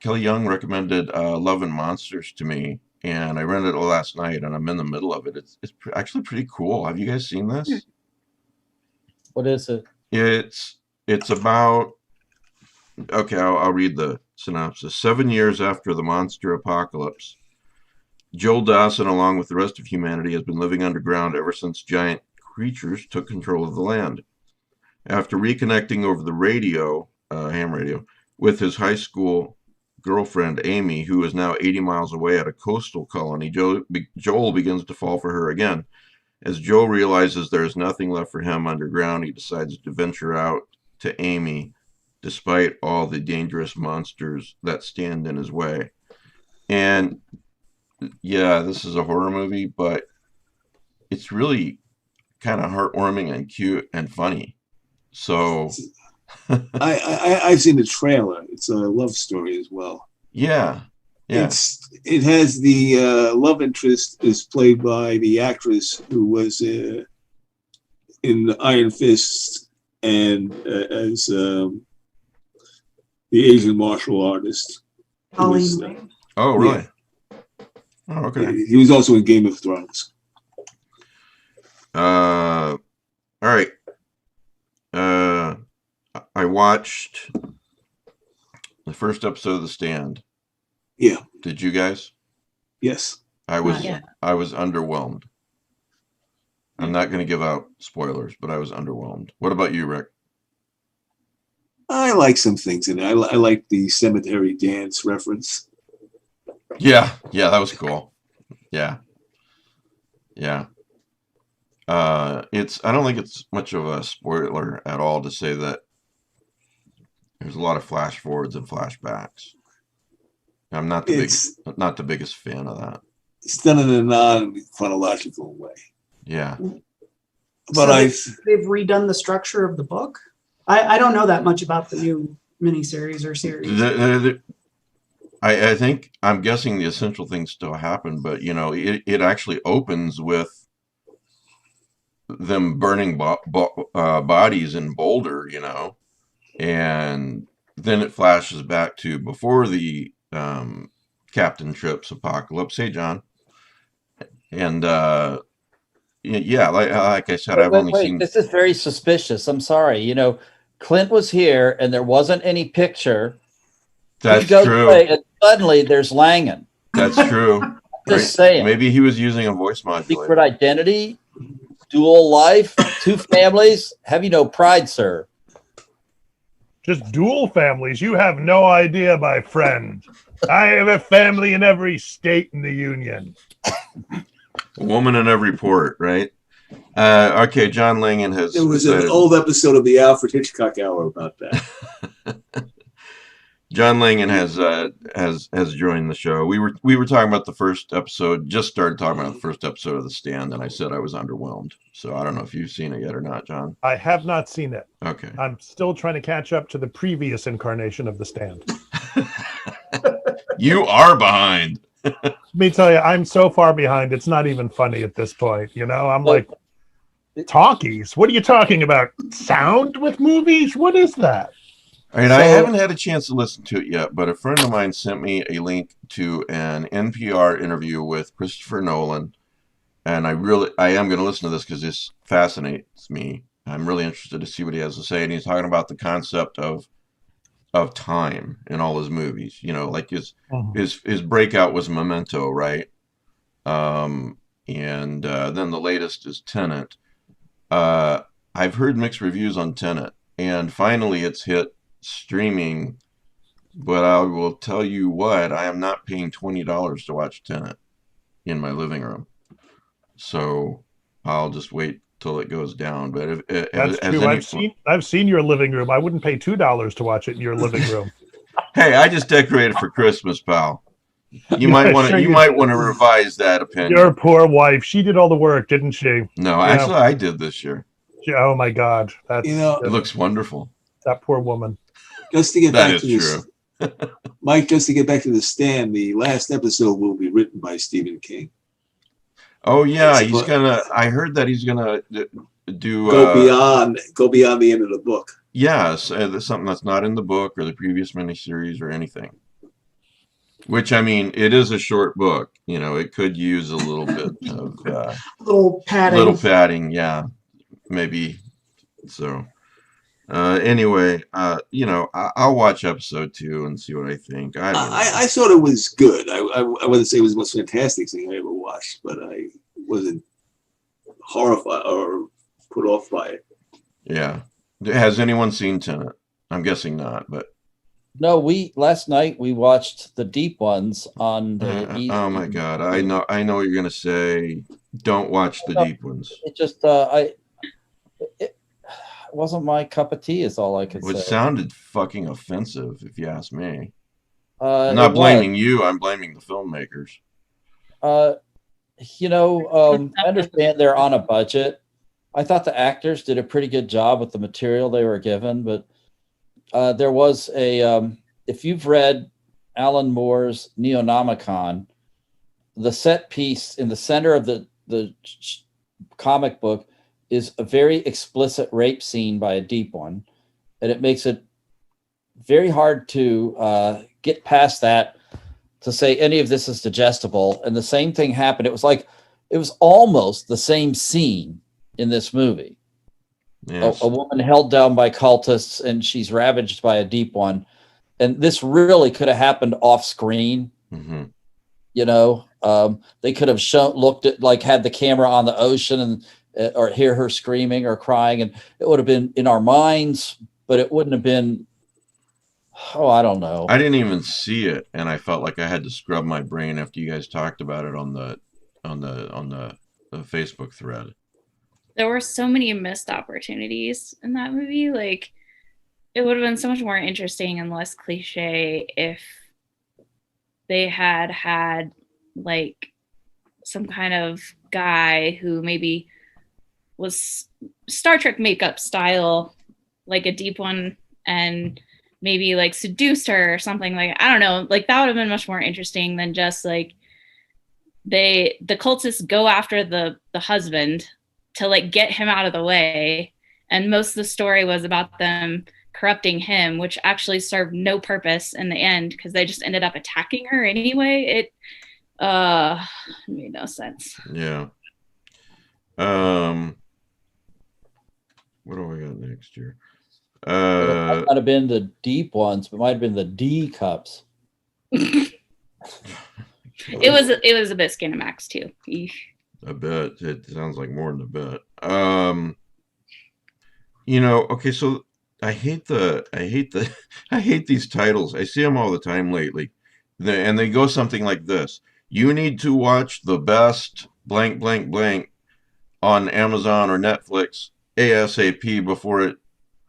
Young recommended Love and Monsters to me, and I rented it last night, and I'm in the middle of it. It's actually pretty cool. Have you guys seen this? What is it? It's about, okay, I'll read the synopsis. 7 years after the monster apocalypse, Joel Dawson, along with the rest of humanity, has been living underground ever since giant creatures took control of the land. After reconnecting over the radio, ham radio, with his high school girlfriend, Amy, who is now 80 miles away at a coastal colony, Joel begins to fall for her again. As Joel realizes there is nothing left for him underground, he decides to venture out to Amy, despite all the dangerous monsters that stand in his way. And yeah, this is a horror movie, but it's really kind of heartwarming and cute and funny. So I've seen the trailer. It's a love story as well. Yeah. It has the love interest is played by the actress who was in Iron Fist and as the Asian martial artist. Colleen. Oh, really? Yeah. Oh, okay. He was also in Game of Thrones. All right. I watched the first episode of The Stand. Yeah. Did you guys? Yes. I was underwhelmed. I'm not going to give out spoilers, but I was underwhelmed. What about you, Rick? I like some things in it. I like the cemetery dance reference. Yeah, that was cool. Yeah. I don't think it's much of a spoiler at all to say that there's a lot of flash forwards and flashbacks. I'm not the biggest fan of that. It's done in a non-chronological way. Yeah. But so they've redone the structure of the book. I don't know that much about the new miniseries or series. I think I'm guessing the essential things still happen, but it actually opens with them burning bodies in Boulder, and then it flashes back to before the Captain Trips apocalypse. Hey, John. And yeah, like I said, I've only seen. This is very suspicious. I'm sorry. Clint was here, and there wasn't any picture. That's true. And suddenly, there's Langan. That's true. Just saying. Maybe he was using a voice modulator. Secret identity, dual life, two families. Have you no pride, sir? Just dual families. You have no idea, my friend. I have a family in every state in the union. A woman in every port, right? Okay, John Langan has. There was an old episode of the Alfred Hitchcock Hour about that. John Langan has joined the show. We were talking about the first episode. Just started talking about the first episode of The Stand, and I said I was underwhelmed. So I don't know if you've seen it yet or not, John. I have not seen it. Okay. I'm still trying to catch up to the previous incarnation of The Stand. You are behind. Let me tell you, I'm so far behind. It's not even funny at this point. You know, I'm like, talkies. What are you talking about? Sound with movies? What is that? All right, I haven't had a chance to listen to it yet, but a friend of mine sent me a link to an NPR interview with Christopher Nolan, and I am going to listen to this because this fascinates me. I'm really interested to see what he has to say, and he's talking about the concept of time in all his movies. You know, like his breakout was Memento, right? And then the latest is Tenet. I've heard mixed reviews on Tenet, and finally it's hit streaming, but I will tell you what, I am not paying $20 to watch Tenet in my living room, so I'll just wait till it goes down. But if That's true. I've seen your living room. I wouldn't pay $2 to watch it in your living room. Hey, I just decorated for Christmas, pal. You might want to revise that opinion. Your poor wife. She did all the work, didn't she? No, actually, I did this year. Oh my God, it looks wonderful. That poor woman. Just to get back to this, Mike. Just to get back to The Stand, the last episode will be written by Stephen King. Oh yeah, I heard that he's gonna do go beyond the end of the book. Yes, something that's not in the book or the previous miniseries or anything. Which, I mean, it is a short book. You know, it could use a little bit of little padding. Yeah, maybe. So, anyway, you know, I'll watch episode 2 and see what I think. I thought it was good. I wouldn't say it was the most fantastic thing I ever watched, but I wasn't horrified or put off by it. Yeah. Has anyone seen Tenet? I'm guessing not, but. No, last night we watched the deep ones on the eZine. Oh my God, I know what you're gonna say. Don't watch the deep ones. It just it wasn't my cup of tea. Is all I could say. It sounded fucking offensive, if you ask me. I'm not blaming you. I'm blaming the filmmakers. You know, I understand they're on a budget. I thought the actors did a pretty good job with the material they were given, but. There was if you've read Alan Moore's Neonomicon, the set piece in the center of the comic book is a very explicit rape scene by a deep one, and it makes it very hard to get past that to say any of this is digestible. And the same thing happened. It was almost the same scene in this movie. Yes. A woman held down by cultists and she's ravaged by a deep one. And this really could have happened off screen. Mm-hmm. You know, they could have had the camera on the ocean and or hear her screaming or crying, and it would have been in our minds, but it wouldn't have been. Oh, I don't know. I didn't even see it, and I felt like I had to scrub my brain after you guys talked about it on the Facebook thread. There were so many missed opportunities in that movie. Like, it would have been so much more interesting and less cliche if they had like some kind of guy who maybe was Star Trek makeup style, like a deep one, and maybe like seduced her or something. Like, I don't know, like that would have been much more interesting than just like the cultists go after the husband to like get him out of the way, and most of the story was about them corrupting him, which actually served no purpose in the end because they just ended up attacking her anyway. It made no sense. Yeah. What do I got next here? It might not have been the deep ones, but it might have been the D cups. It was a bit Skinamax too. Eesh. I bet it sounds like more than a bet. You know, okay, so I hate these titles. I see them all the time lately, and they go something like this: you need to watch the best blank blank blank on Amazon or Netflix ASAP before it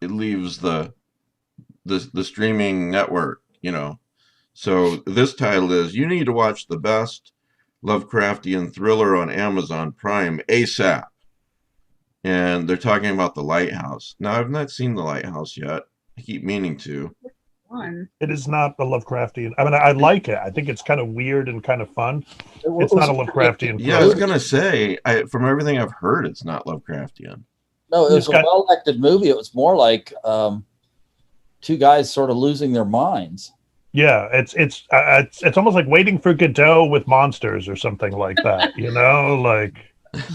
leaves the streaming network. you know. So this title is "You Need to Watch the Best Lovecraftian Thriller on Amazon Prime ASAP." And they're talking about The Lighthouse. Now, I've not seen The Lighthouse yet. I keep meaning to. One. It is not a Lovecraftian. I mean, I like it. I think it's kind of weird and kind of fun. It's not a Lovecraftian. Yeah, I was gonna say, from everything I've heard, it's not Lovecraftian. No, it was a well-acted movie. It was more like two guys sort of losing their minds. Yeah, it's almost like Waiting for Godot with monsters or something like that. You know, like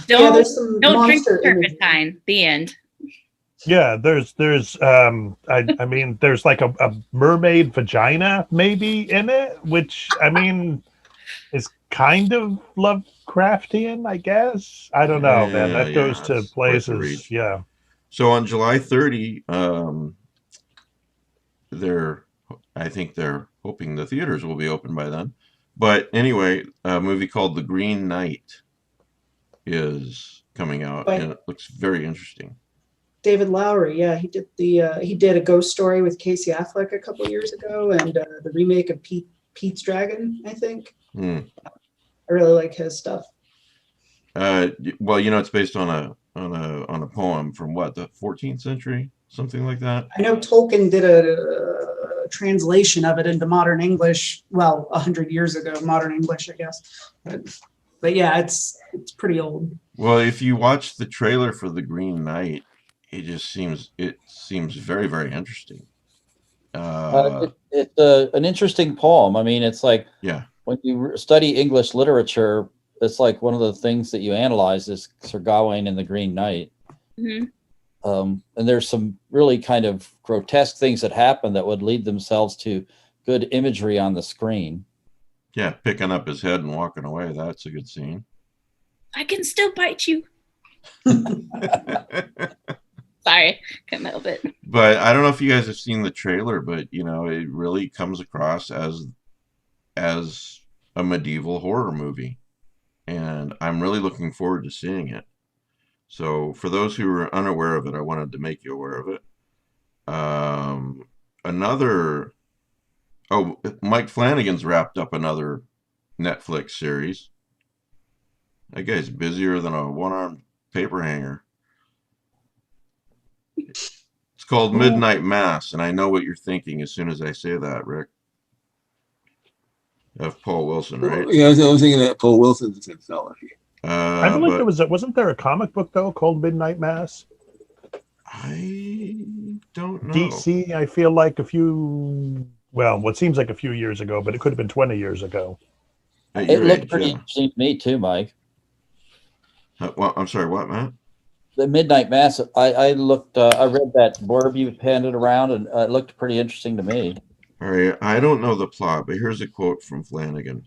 Don't there's some don't drink monster the imagery. turpentine. The end. yeah, there's I mean there's like a mermaid vagina maybe in it, which I mean is kind of Lovecraftian, I guess. I don't know, man. That goes to it's quite the places. reach. Yeah. So on July 30, I think they're hoping the theaters will be open by then. But anyway, a movie called The Green Knight is coming out, and it looks very interesting. David Lowery, yeah, he did a Ghost Story with Casey Affleck a couple years ago, and the remake of Pete's Dragon, I think. I really like his stuff. Well, you know, it's based on a poem from what, the 14th century, something like that. I know Tolkien did a translation of it into modern English. Well, 100 years ago, modern English, I guess. But yeah, it's pretty old. Well, if you watch the trailer for The Green Knight, it seems very, very interesting. It's an interesting poem. I mean, it's like when you study English literature, it's like one of the things that you analyze is Sir Gawain and the Green Knight. Mm-hmm. And there's some really kind of grotesque things that happen that would lead themselves to good imagery on the screen. Yeah, picking up his head and walking away. That's a good scene. I can still bite you. Sorry, couldn't help it. But I don't know if you guys have seen the trailer, but you know, it really comes across as a medieval horror movie. And I'm really looking forward to seeing it. So for those who are unaware of it, I wanted to make you aware of it. Mike Flanagan's wrapped up another Netflix series. That guy's busier than a one-armed paper hanger. It's called Midnight Mass, and I know what you're thinking as soon as I say that, Rick. Of Paul Wilson, right? Yeah, I was thinking that Paul Wilson's anthology. I believe wasn't there a comic book though called Midnight Mass? I don't know. DC, I feel like what seems like a few years ago, but it could have been 20 years ago. It looked pretty interesting to me too, Mike. Well, I'm sorry, what, Matt? The Midnight Mass. I looked. I read that blurb you handed around, and it looked pretty interesting to me. All right, I don't know the plot, but here's a quote from Flanagan.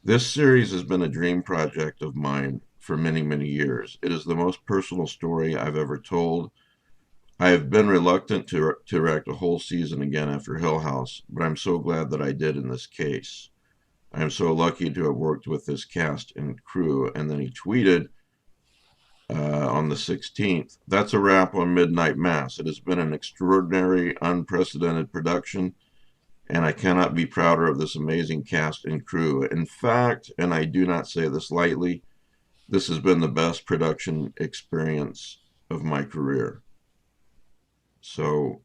"This series has been a dream project of mine for many, many years. It is the most personal story I've ever told. I have been reluctant to direct a whole season again after Hill House, but I'm so glad that I did in this case. I am so lucky to have worked with this cast and crew." And then he tweeted on the 16th, "That's a wrap on Midnight Mass. It has been an extraordinary, unprecedented production, and I cannot be prouder of this amazing cast and crew. In fact, and I do not say this lightly, this has been the best production experience of my career." So,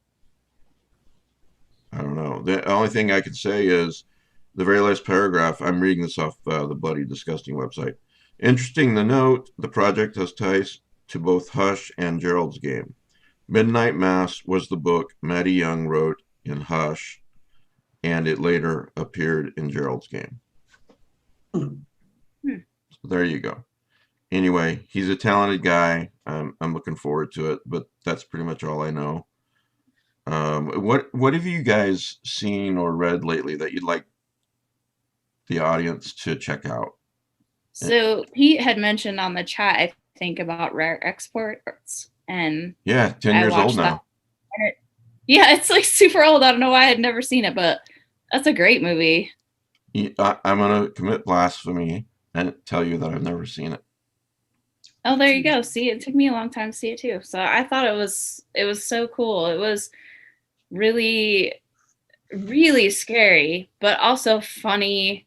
I don't know. The only thing I could say is the very last paragraph. I'm reading this off the Bloody Disgusting website. "Interesting to note, the project has ties to both Hush and Gerald's Game. Midnight Mass was the book Maddie Young wrote in Hush, and it later appeared in Gerald's Game." So there you go. Anyway, he's a talented guy. I'm looking forward to it, but that's pretty much all I know. What have you guys seen or read lately that you'd like the audience to check out? So Pete had mentioned on the chat, I think, about Rare Exports, and 10 years old now. Yeah, it's like super old. I don't know why I had never seen it, but that's a great movie. I'm gonna commit blasphemy and tell you that I've never seen it. Oh, there you go. See, it took me a long time to see it too. So I thought it was so cool. It was really, really scary, but also funny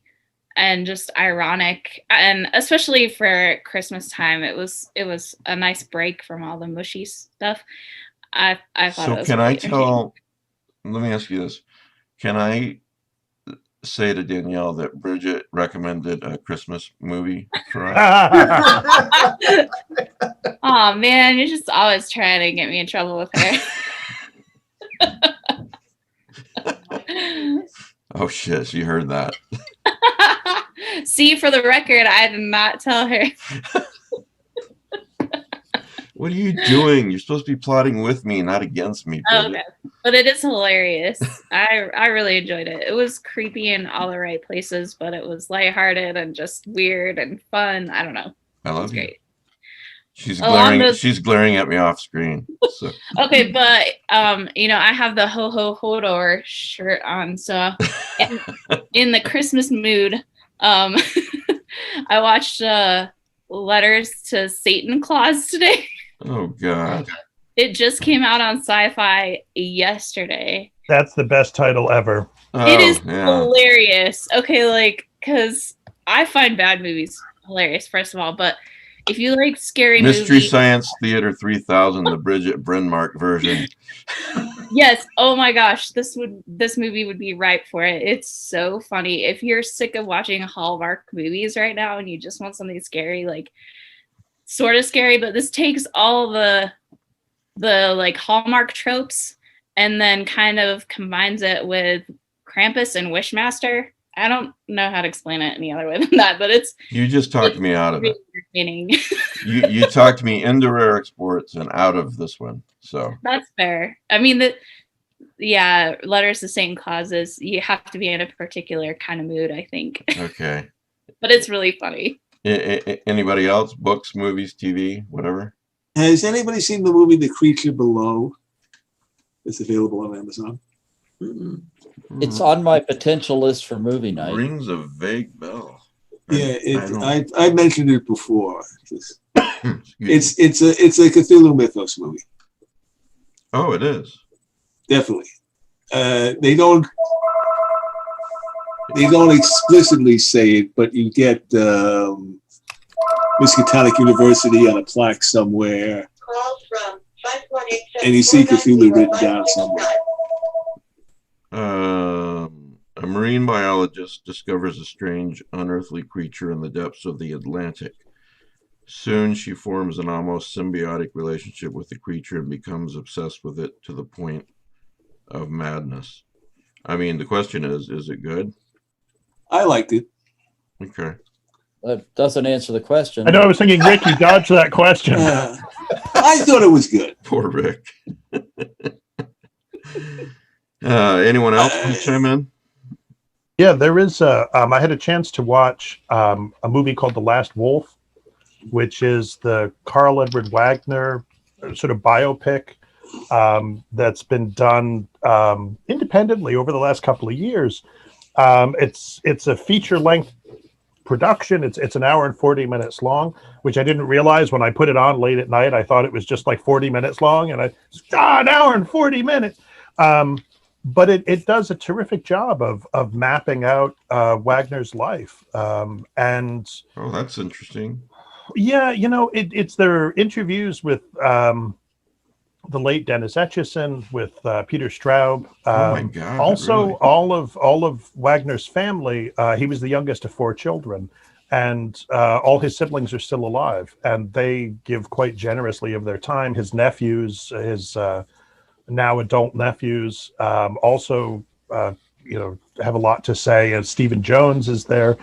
and just ironic. And especially for Christmas time, it was a nice break from all the mushy stuff. I thought it was can really I entertaining. let me ask you this. Can I say to Danielle that Bridget recommended a Christmas movie for us? Oh man, you're just always trying to get me in trouble with her. Oh shit, she heard that. See, for the record, I did not tell her. What are you doing? You're supposed to be plotting with me, not against me, Bridget. Okay. But it is hilarious. I really enjoyed it. It was creepy in all the right places, but it was lighthearted and just weird and fun. I don't know. I love you. Great. She's glaring. She's glaring at me off screen. So. Okay, but I have the Ho Ho Hodor shirt on, so in the Christmas mood, I watched Letters to Satan Claus today. Oh God. It just came out on Sci-Fi yesterday. That's the best title ever. It is hilarious. Okay, because I find bad movies hilarious, first of all, but if you like scary Mystery movies, Science Theater 3000, the Bridget Brynmark version. yes. Oh my gosh, this movie would be ripe for it. It's so funny. If you're sick of watching Hallmark movies right now and you just want something scary, like sort of scary, but this takes all the like Hallmark tropes and then kind of combines it with Krampus and Wishmaster. I don't know how to explain it any other way than that, but you just talked me out of really it. you talked me into Rare Exports and out of this one. So that's fair. I mean, Letters to Satan Clauses, you have to be in a particular kind of mood, I think. Okay. But it's really funny. Anybody else? Books, movies, TV, whatever? Has anybody seen the movie The Creature Below? It's available on Amazon. Mm-mm. It's on my potential list for movie night. Rings a vague bell. Yeah, I mentioned it before. It's a Cthulhu Mythos movie. Oh, it is. Definitely. They don't explicitly say it, but you get Miskatonic University on a plaque somewhere, and you see Cthulhu written down somewhere. A marine biologist discovers a strange, unearthly creature in the depths of the Atlantic. Soon she forms an almost symbiotic relationship with the creature and becomes obsessed with it to the point of madness. I mean, the question is it good? I liked it. Okay. That doesn't answer the question. I know. I was thinking, Rick, you dodged that question. I thought it was good. Poor Rick. Anyone else want to chime in? Yeah, there is I had a chance to watch a movie called The Last Wolf, which is the Karl Edward Wagner sort of biopic that's been done independently over the last couple of years. It's a feature-length production. It's an hour and 40 minutes long, which I didn't realize when I put it on late at night. I thought it was just like 40 minutes long, and an hour and 40 minutes. But it does a terrific job of mapping out Wagner's life. And oh, that's interesting. Yeah, it's their interviews with the late Dennis Etchison, with Peter Straub. Oh my God! Also, really? all of Wagner's family. He was the youngest of 4 children, and all his siblings are still alive, and they give quite generously of their time. His nephews, his now adult nephews, also have a lot to say. And Stephen Jones is there.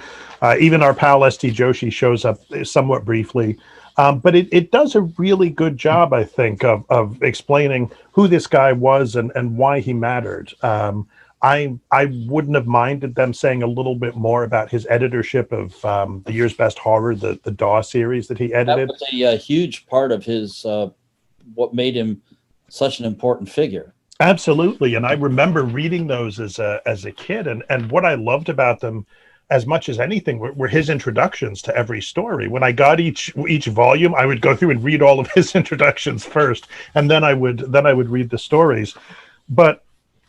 Even our pal St. Joshi shows up somewhat briefly. But it does a really good job, I think, of explaining who this guy was and why he mattered. I wouldn't have minded them saying a little bit more about his editorship of the year's best horror, the Daw series that he edited. That was a huge part of his what made him such an important figure. Absolutely, and I remember reading those as a kid, and what I loved about them, as much as anything, were his introductions to every story. When I got each volume, I would go through and read all of his introductions first, and then I would read the stories. But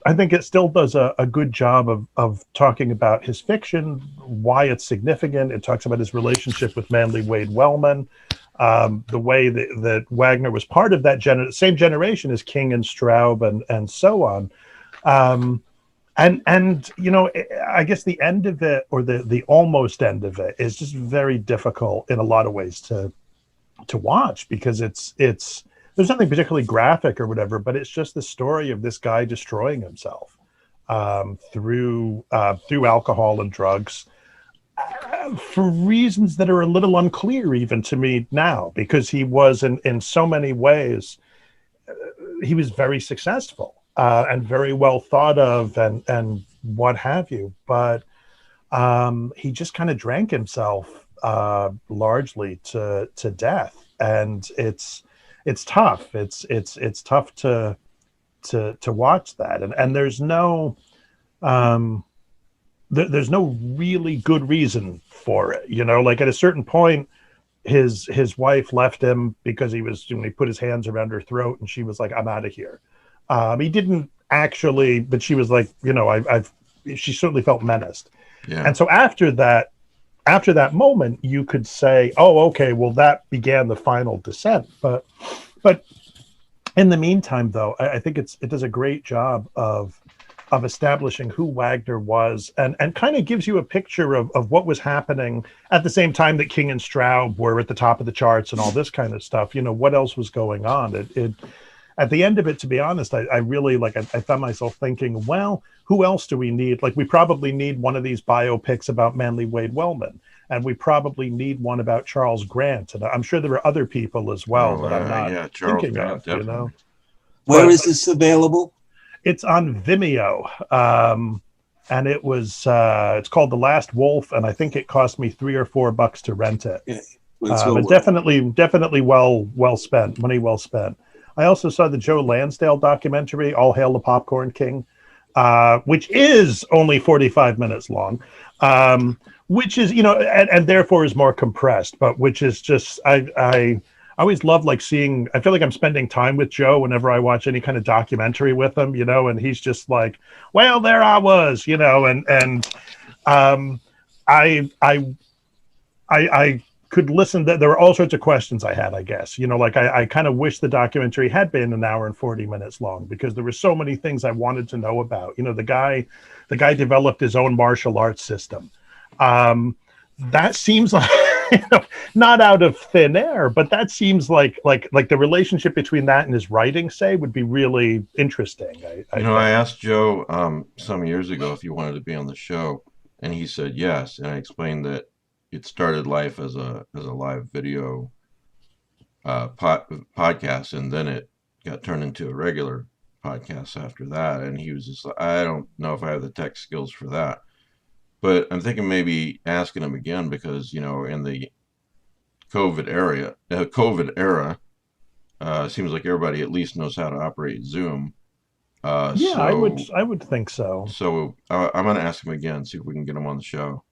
I think it still does a good job of talking about his fiction, why it's significant. It talks about his relationship with Manly Wade Wellman, the way that Wagner was part of that same generation as King and Straub and so on. And you know, I guess the end of it, or the almost end of it, is just very difficult in a lot of ways to watch, because it's there's nothing particularly graphic or whatever, but it's just the story of this guy destroying himself through alcohol and drugs for reasons that are a little unclear even to me now, because he was in so many ways he was very successful and very well thought of and what have you, but he just kind of drank himself largely to death, and it's tough. It's tough to watch that, and there's no there's no really good reason for it. You know, like at a certain point, his wife left him because he put his hands around her throat, and she was like, "I'm out of here." He didn't actually, but she was like, you know, she certainly felt menaced. Yeah. And so after that moment, you could say, oh, okay, well, that began the final descent. But in the meantime, though, I think it does a great job of establishing who Wagner was, and kind of gives you a picture of what was happening at the same time that King and Straub were at the top of the charts and all this kind of stuff. You know, what else was going on? It at the end of it, to be honest, I really I found myself thinking, well, who else do we need? Like, we probably need one of these biopics about Manly Wade Wellman, and we probably need one about Charles Grant. And I'm sure there are other people as well that I'm not Charles thinking Grant, of, definitely. you know. Where is this available? It's on Vimeo. And it was, it's called The Last Wolf, and I think it cost me $3 or $4 to rent it. Yeah, But definitely well spent, money well spent. I also saw the Joe Lansdale documentary, All Hail the Popcorn King, which is only 45 minutes long, which is, you know, and therefore is more compressed, but which is just, I always love seeing, I feel like I'm spending time with Joe whenever I watch any kind of documentary with him, you know, and he's just like, well, there I was, you know, and I could listen. There were all sorts of questions I had, I guess, you know, I kind of wish the documentary had been an hour and 40 minutes long, because there were so many things I wanted to know about. You know, the guy developed his own martial arts system. That seems like, you know, not out of thin air, but that seems like the relationship between that and his writing, say, would be really interesting. I asked Joe some years ago if he wanted to be on the show, and he said yes. And I explained that it started life as a live video podcast, and then it got turned into a regular podcast after that. And he was just like, I don't know if I have the tech skills for that. But I'm thinking maybe asking him again, because, you know, in the COVID era, seems like everybody at least knows how to operate Zoom. Yeah, I would think so. So I'm going to ask him again, see if we can get him on the show.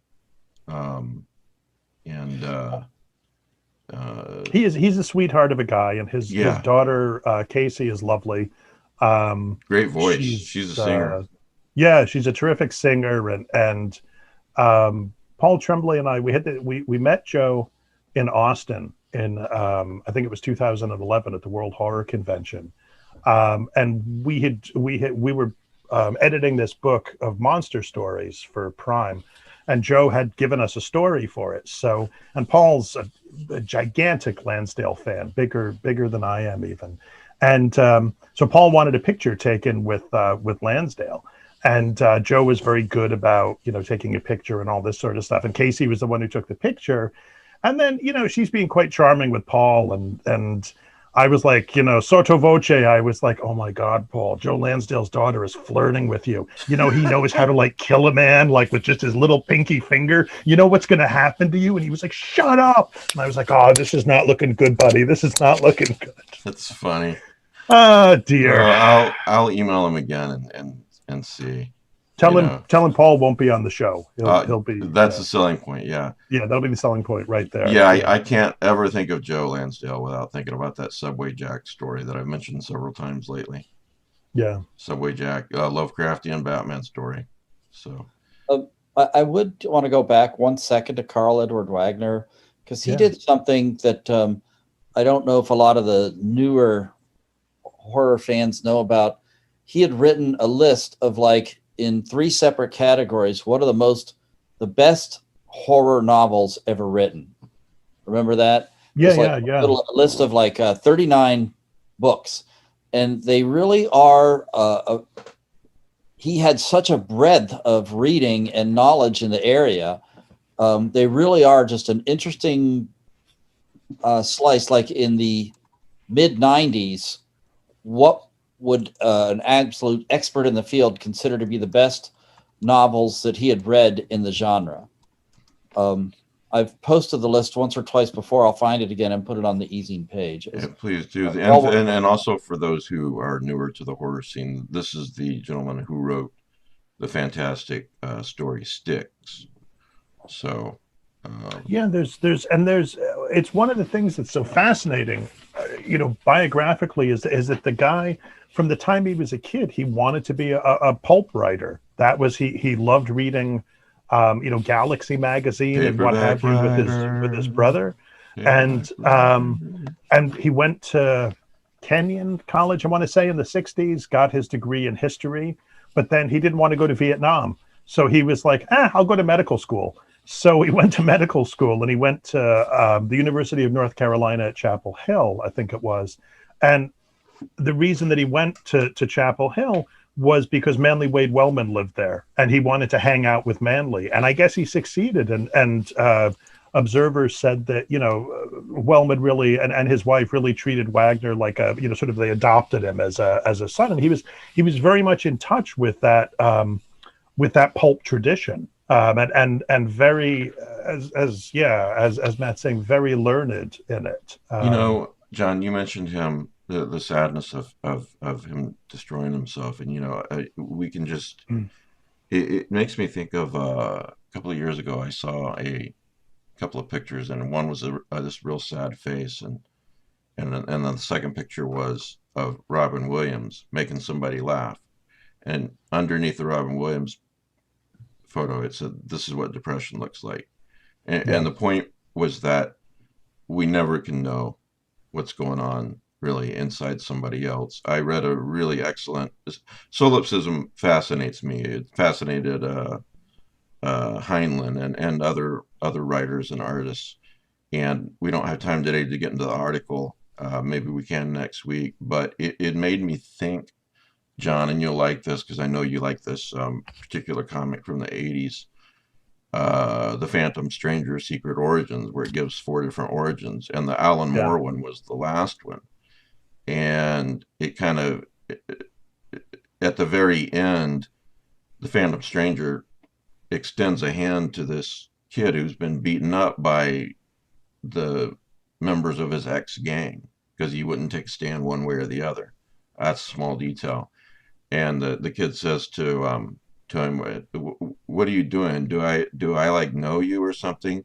He's a sweetheart of a guy, and his daughter Casey is lovely. Great voice. She's a singer. Yeah, she's a terrific singer, and Paul Tremblay and I, we met Joe in Austin in I think it was 2011 at the World Horror Convention, and we were editing this book of monster stories for Prime, and Joe had given us a story for it. So, and Paul's a gigantic Lansdale fan, bigger than I am even, and so Paul wanted a picture taken with Lansdale. And Joe was very good about, you know, taking a picture and all this sort of stuff. And Casey was the one who took the picture. And then, you know, she's being quite charming with Paul. And I was like, you know, sotto voce, I was like, oh my God, Paul, Joe Lansdale's daughter is flirting with you. You know, he knows how to kill a man, with just his little pinky finger. You know what's going to happen to you? And he was like, shut up. And I was like, oh, this is not looking good, buddy. This is not looking good. That's funny. Oh, dear. I'll email him again and see. Tell him Paul won't be on the show. He'll be. That's the selling point. Yeah. Yeah, that'll be the selling point right there. Yeah, I can't ever think of Joe Lansdale without thinking about that Subway Jack story that I've mentioned several times lately. Yeah. Subway Jack, Lovecraftian Batman story. So I would want to go back 1 second to Carl Edward Wagner, because he Yeah. did something that I don't know if a lot of the newer horror fans know about. He had written a list of, like, in 3 separate categories, what are the best horror novels ever written. Remember that? Yeah, Like yeah. a list of like 39 books, and they really are. He had such a breadth of reading and knowledge in the area. They really are just an interesting slice. Like in the mid 90s, what would an absolute expert in the field consider to be the best novels that he had read in the genre? I've posted the list once or twice before. I'll find it again and put it on the eZine page. yeah, please do. And also for those who are newer to the horror scene, this is the gentleman who wrote the fantastic story Styx. So Yeah, there's it's one of the things that's so fascinating, biographically, is that the guy, from the time he was a kid, he wanted to be a pulp writer. That was, he loved reading, Galaxy magazine and what have you with his brother, and he went to Kenyon College, I want to say, in the 60s, got his degree in history, but then he didn't want to go to Vietnam, so he was like, I'll go to medical school. So he went to medical school, and he went to the University of North Carolina at Chapel Hill, I think it was. And the reason that he went to Chapel Hill was because Manly Wade Wellman lived there, and he wanted to hang out with Manly. And I guess he succeeded. And observers said that, Wellman really, and his wife really treated Wagner like sort of, they adopted him as a son. And he was very much in touch with that pulp tradition. And very, as Matt's saying, very learned in it. John, you mentioned him, the sadness of him destroying himself, and we can just. It makes me think of a couple of years ago. I saw a couple of pictures, and one was this real sad face, and then the second picture was of Robin Williams making somebody laugh, and underneath the Robin Williams photo, it said, "This is what depression looks like," and the point was that we never can know what's going on really inside somebody else. I read a really excellent solipsism. Fascinates me. It fascinated Heinlein and other writers and artists, and we don't have time today to get into the article. Maybe we can next week, but it made me think, John, and you'll like this because I know you like this particular comic from the 80s, The Phantom Stranger Secret Origins, where it gives 4 different origins, and the Alan Moore one was the last one. And it kind of, at the very end, the Phantom Stranger extends a hand to this kid who's been beaten up by the members of his ex-gang because he wouldn't take a stand one way or the other. That's a small detail. And the kid says to him, "What are you doing? Do I like know you or something?"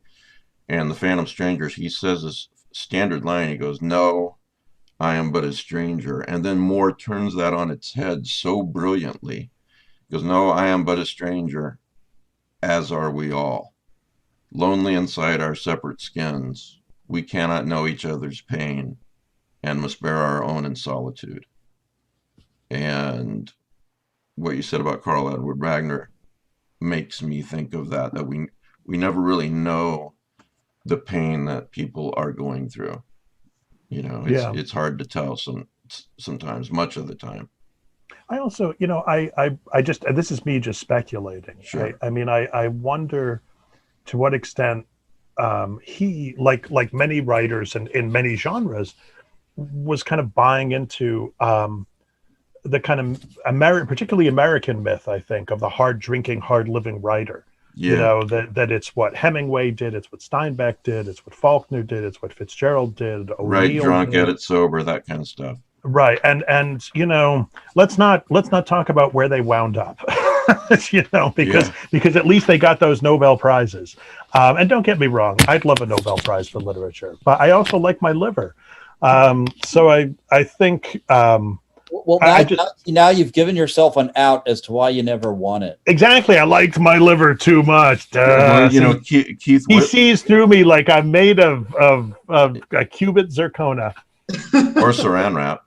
And the Phantom Stranger, he says this standard line. He goes, "No, I am but a stranger." And then Moore turns that on its head so brilliantly. He goes, "No, I am but a stranger, as are we all. Lonely inside our separate skins, we cannot know each other's pain and must bear our own in solitude." And what you said about Carl Edward Wagner makes me think of that we never really know the pain that people are going through. It's hard to tell sometimes, much of the time. I also, I just, this is me just speculating. Sure. Right? I mean, I wonder to what extent he, like many writers and in many genres, was kind of buying into the kind of particularly American myth, I think, of the hard drinking, hard living writer. Yeah. That it's what Hemingway did, it's what Steinbeck did, it's what Faulkner did, it's what Fitzgerald did. Right, drunk, get it sober, that kind of stuff. Right, and let's not talk about where they wound up, because at least they got those Nobel prizes. And don't get me wrong, I'd love a Nobel Prize for literature, but I also like my liver. So I think Well, now you've given yourself an out as to why you never won it. Exactly. I liked my liver too much. Well, you know, Keith. He sees through me like I'm made of a cubit zirconia. Or saran wrap.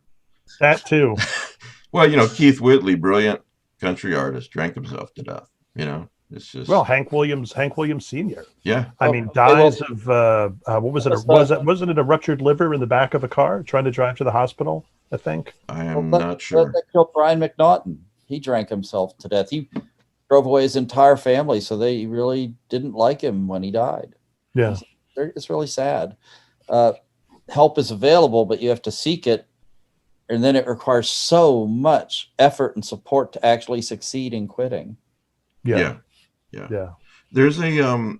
That too. Well, you know, Keith Whitley, brilliant country artist, drank himself to death. You know, it's just Hank Williams Sr. Yeah, I mean, dies of what was it? Wasn't it a ruptured liver in the back of a car trying to drive to the hospital? I think. I am not sure. That killed Brian McNaughton. He drank himself to death. He drove away his entire family, so they really didn't like him when he died. Yeah, it's really sad. Help is available, but you have to seek it, and then it requires so much effort and support to actually succeed in quitting. Yeah. There's a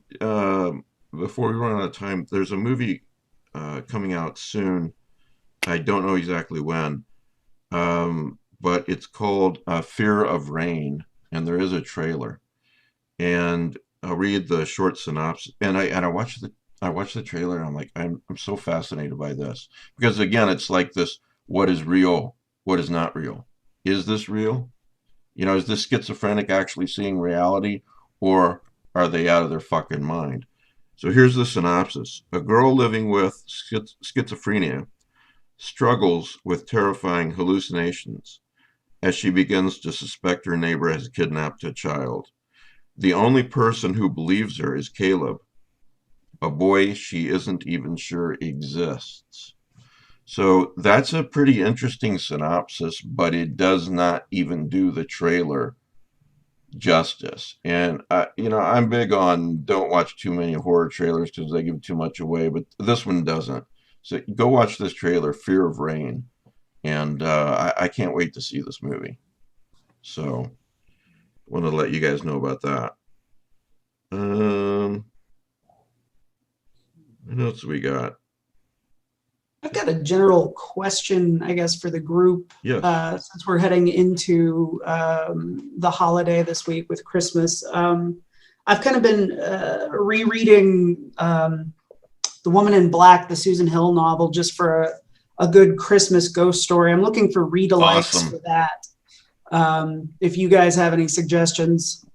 before we run out of time, there's a movie coming out soon. I don't know exactly when, but it's called Fear of Rain, and there is a trailer. And I'll read the short synopsis. And I watched the trailer, and I'm like, I'm so fascinated by this, because again, it's like this: what is real, what is not real? Is this real? You know, is this schizophrenic actually seeing reality, or are they out of their fucking mind? So here's the synopsis: a girl living with schizophrenia struggles with terrifying hallucinations as she begins to suspect her neighbor has kidnapped a child. The only person who believes her is Caleb, a boy she isn't even sure exists. So that's a pretty interesting synopsis, but it does not even do the trailer justice. And you know, I'm big on don't watch too many horror trailers because they give too much away, but this one doesn't. So go watch this trailer, Fear of Rain, and I can't wait to see this movie. So want to let you guys know about that. What else we got? I've got a general question, I guess, for the group. Yes. Since we're heading into the holiday this week with Christmas, I've kind of been rereading The Woman in Black, the Susan Hill novel, just for a good Christmas ghost story. I'm looking for read-alikes for that. If you guys have any suggestions.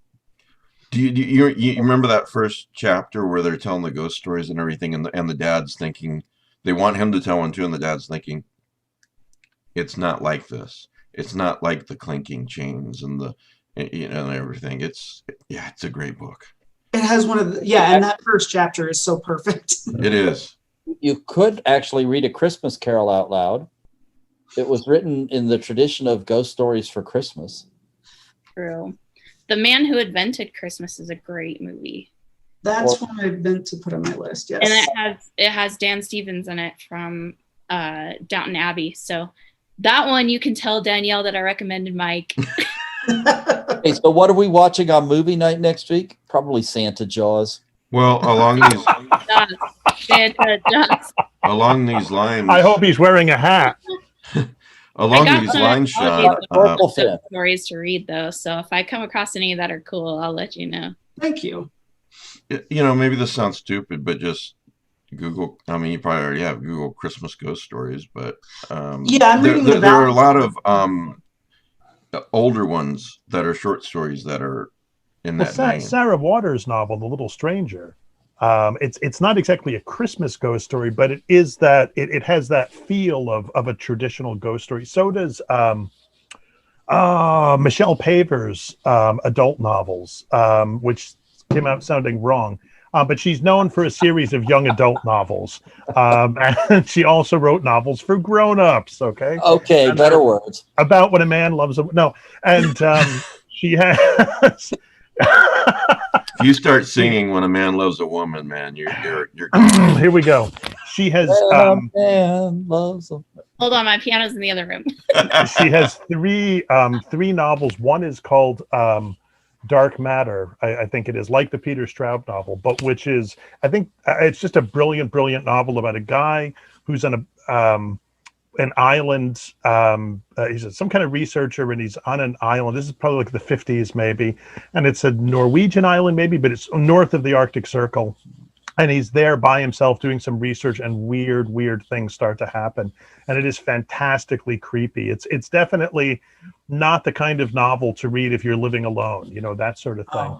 Do you remember that first chapter where they're telling the ghost stories and everything, and the dad's thinking they want him to tell one too, and the dad's thinking it's not like this. It's not like the clinking chains and the and everything. It's a great book. It has one of the, and that first chapter is so perfect. It is. You could actually read A Christmas Carol out loud. It was written in the tradition of ghost stories for Christmas. True. The Man Who Invented Christmas is a great movie. That's one I meant to put on my list, yes. And it has Dan Stevens in it from Downton Abbey. So that one you can tell Danielle that I recommended Mike. Hey, so what are we watching on movie night next week? Probably Santa Jaws. Well, along these Santa Jaws. Along these lines, I hope he's wearing a hat. Along these lines, Sean, stories to read though. So if I come across any that are cool, I'll let you know. Thank you. You know, maybe this sounds stupid, but just Google. I mean, you probably already have Google Christmas ghost stories, but I'm reading there are a lot of older ones that are short stories that are in that vein. Sarah Waters' novel, The Little Stranger. It's not exactly a Christmas ghost story, but it is that it has that feel of a traditional ghost story. So does Michelle Paver's adult novels, which came out sounding wrong. But she's known for a series of young adult novels. And she also wrote novels for grown-ups, okay? Okay, and better words. About when a man loves a... No, and she has... If you start singing "When a Man Loves a Woman," man, you're Here we go. She has man loves a... Hold on, my piano's in the other room. She has three novels. One is called Dark Matter, I think it is, like the Peter Straub novel, but which is, I think it's just a brilliant novel about a guy who's on an island. He's some kind of researcher, and he's on an island. This is probably like the 50s maybe, and it's a Norwegian island maybe, but it's north of the Arctic Circle. and he's there by himself doing some research, and weird things start to happen, and it is fantastically creepy. It's definitely not the kind of novel to read if you're living alone, you know, that sort of thing.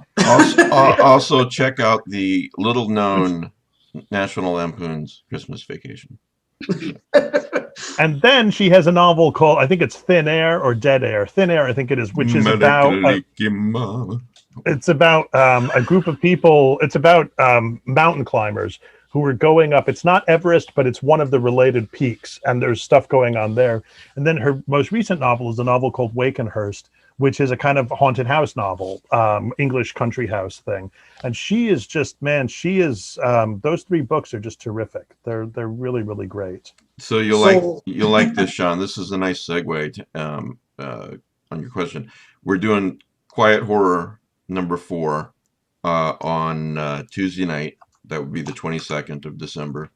Also check out the little known National Lampoon's Christmas Vacation. And then she has a novel called, I think it's Thin Air or Dead Air. Thin Air, I think it is, which is about it's about a group of people. It's about mountain climbers who are going up. It's not Everest, but it's one of the related peaks, and there's stuff going on there. And then her most recent novel is a novel called Wakenhurst, which is a kind of haunted house novel, English country house thing. And she is just, man, she is. Those three books are just terrific. They're really great. So you'll like this, Sean. This is a nice segue to, on your question. We're doing Quiet Horror number 4 on Tuesday night. That would be the 22nd of December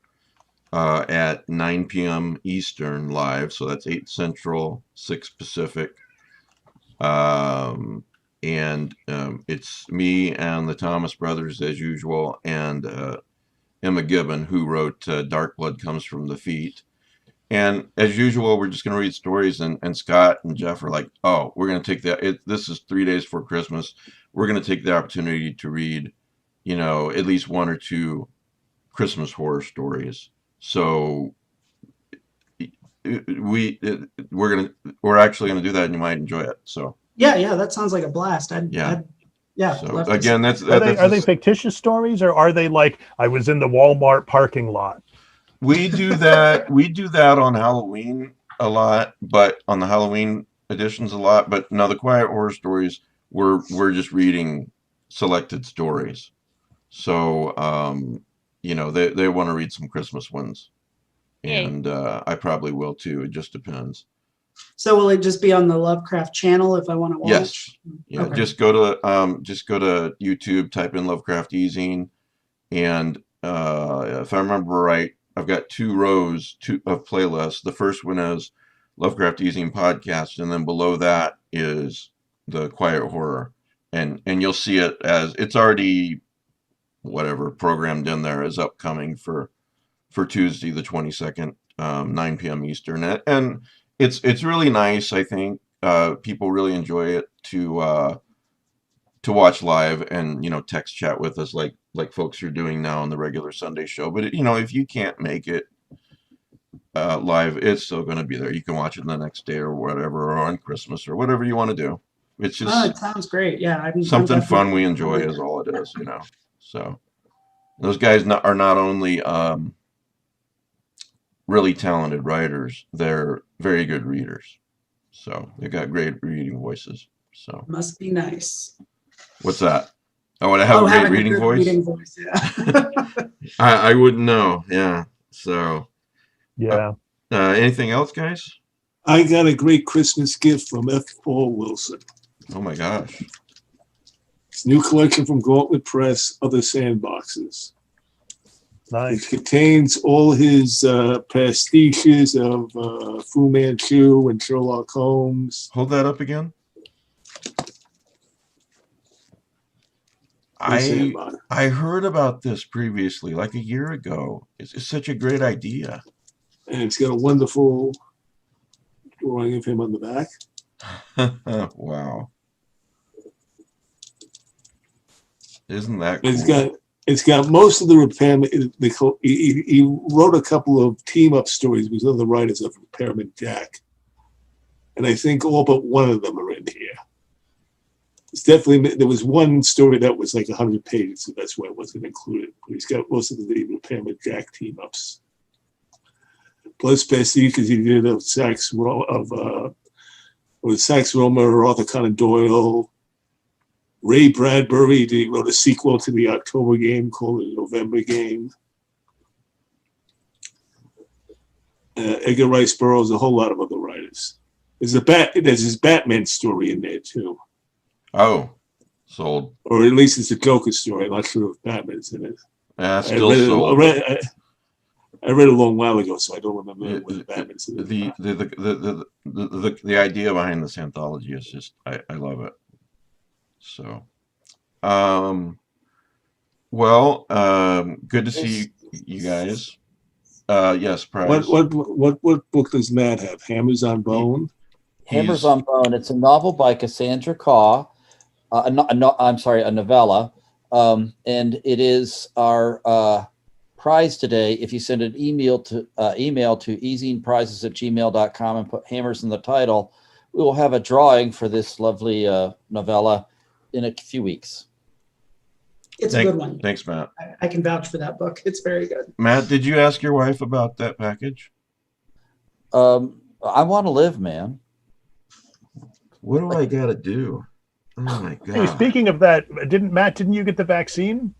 at 9 p.m. Eastern live. So that's 8 Central, 6 Pacific. It's me and the Thomas brothers as usual, and Emma Gibbon, who wrote Dark Blood Comes from the Feet. And as usual, we're just going to read stories, and Scott and Jeff are like, oh, we're going to take that. This is 3 days before Christmas. We're going to take the opportunity to read, you know, at least 1 or 2 Christmas horror stories. So we're actually going to do that, and you might enjoy it. So yeah, that sounds like a blast. So again, are they fictitious stories, or are they like, I was in the Walmart parking lot? We do that. We do that on Halloween a lot, but on the Halloween editions a lot. But no, the Quiet Horror stories, we're just reading selected stories. So you know, they want to read some Christmas ones, and I probably will too. It just depends. So will it just be on the Lovecraft channel if I want to watch? Yes. Yeah. Okay. Just go to YouTube, type in Lovecraft eZine, and if I remember right, I've got 2 rows of playlists. The first one is Lovecraft eZine podcast, and then below that is the Quiet Horror, and you'll see it as it's already whatever programmed in there as upcoming for Tuesday the 22nd, 9 p.m. Eastern, and it's really nice. I think people really enjoy it to watch live and, you know, text chat with us like folks are doing now on the regular Sunday show. But you know, if you can't make it live, it's still going to be there. You can watch it the next day or whatever, or on Christmas or whatever you want to do. It's just it sounds great. Yeah, something fun we enjoy is all it is, you know. So those guys are not only really talented writers, they're very good readers. So they've got great reading voices. So must be nice. What's that? Oh, would I have a great reading voice? Reading voice, yeah. I wouldn't know. Yeah. So Yeah. Anything else, guys? I got a great Christmas gift from F. Paul Wilson. Oh my gosh. It's a new collection from Gauntlet Press, Other Sandboxes. Nice. It contains all his pastiches of Fu Manchu and Sherlock Holmes. Hold that up again. I heard about this previously, like a year ago. It's such a great idea. And it's got a wonderful drawing of him on the back. Wow. Isn't that cool? It's got most of the repairment. He wrote a couple of team-up stories with other writers of Repairman Jack. And I think all but one of them are in here. It's definitely, there was one story that was like 100 pages, so that's why it wasn't included. But he's got most of the Repairman Jack team-ups. Plus pastiches he did of Sax Rohmer, Arthur Conan Doyle. Ray Bradbury, he wrote a sequel to the October game called the November game. Edgar Rice Burroughs, a whole lot of other writers. There's his Batman story in there too. Oh, sold. Or at least it's a Joker story. I'm not sure if Batman's in it. Still sold. I read it a long while ago, so I don't remember whether Batman's in it. The idea behind this anthology is just I love it. So, Well, good to see you guys. Yes, Prize. What book does Matt have? Hammers on Bone? Hammers on Bone. It's a novel by Cassandra Caw. I'm sorry, a novella. And it is our prize today. If you send an email to ezineprizes@gmail.com and put Hammers in the title, we will have a drawing for this lovely novella in a few weeks. It's a good one. Thanks, Matt. I can vouch for that book. It's very good. Matt, did you ask your wife about that package? I want to live, man. What do I got to do? Oh my God. Hey, speaking of that, didn't you get the vaccine?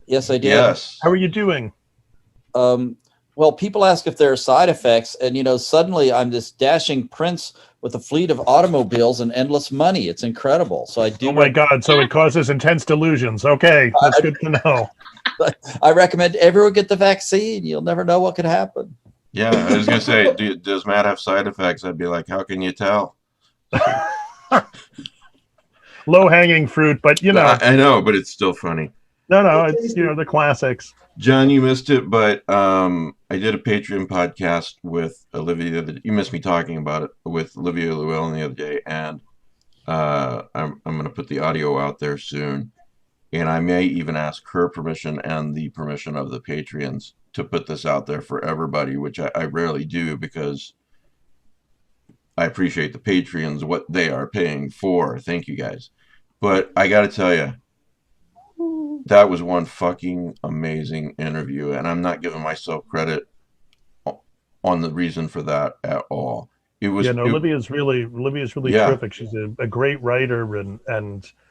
Yes, I did. Yes. How are you doing? Well, people ask if there are side effects, and suddenly I'm this dashing prince with a fleet of automobiles and endless money. It's incredible. So I do. Oh my God! So it causes intense delusions. Okay, that's good to know. I recommend everyone get the vaccine. You'll never know what could happen. Yeah, I was gonna say, does Matt have side effects? I'd be like, how can you tell? Low-hanging fruit, but I know, but it's still funny. No, it's the classics. John, you missed it, but I did a Patreon podcast with Olivia. You missed me talking about it with Olivia Llewellyn the other day, and I'm going to put the audio out there soon, and I may even ask her permission and the permission of the Patreons to put this out there for everybody, which I rarely do because I appreciate the Patreons, what they are paying for. Thank you guys. But I got to tell you, that was one fucking amazing interview, and I'm not giving myself credit on the reason for that at all. It was Olivia's really terrific. She's a great writer, and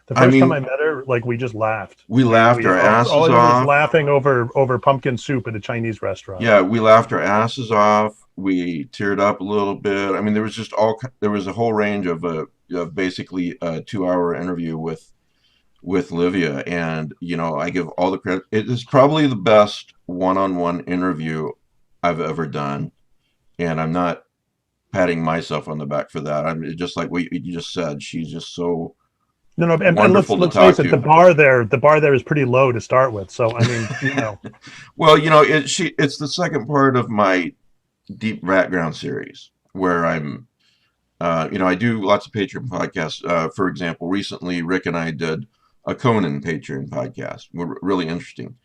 the first time I met her, we just laughed. We laughed our asses off. Laughing over pumpkin soup at a Chinese restaurant. Yeah, we laughed our asses off. We teared up a little bit. I mean, there was a whole range of basically a 2-hour interview with Livia, and I give all the credit. It is probably the best one-on-one interview I've ever done, and I'm not patting myself on the back for that. I'm just like what you just said. She's just so and let's face it, the bar there is pretty low to start with. So I mean, well, it's the second part of my deep background series where I'm I do lots of Patreon podcasts. For example, recently Rick and I did a Conan Patreon podcast. Really interesting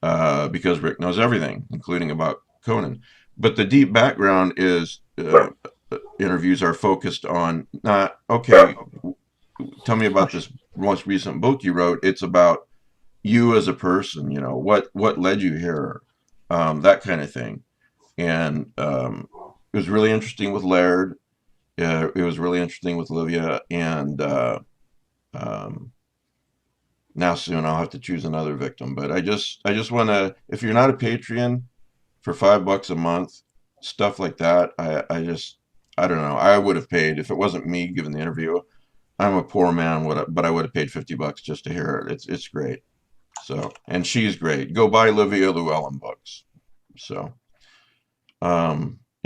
because Rick knows everything, including about Conan. But the deep background is interviews are focused on not, okay, tell me about this most recent book you wrote. It's about you as a person, what led you here, that kind of thing. And it was really interesting with Laird. It was really interesting with Olivia, and now soon I'll have to choose another victim. But I just want to, if you're not a Patreon, for $5 a month, stuff like that, I don't know. I would have paid if it wasn't me giving the interview. I'm a poor man, but I would have paid $50 just to hear it. It's great. So, and she's great. Go buy Livia Llewellyn books. So,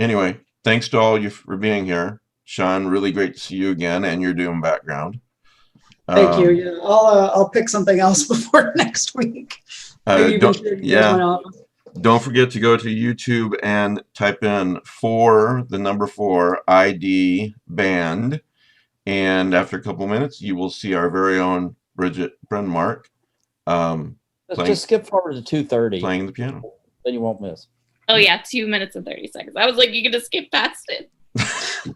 anyway, thanks to all of you for being here. Sean, really great to see you again, and you're doing background. Thank you. Yeah, I'll pick something else before next week. Don't forget to go to YouTube and type in 4 ID band, and after a couple minutes, you will see our very own Bridget Brenmark. Let's just skip forward to 2:30. Playing the piano. Then you won't miss. Oh yeah, 2 minutes and 30 seconds. I was like, you're gonna skip past it.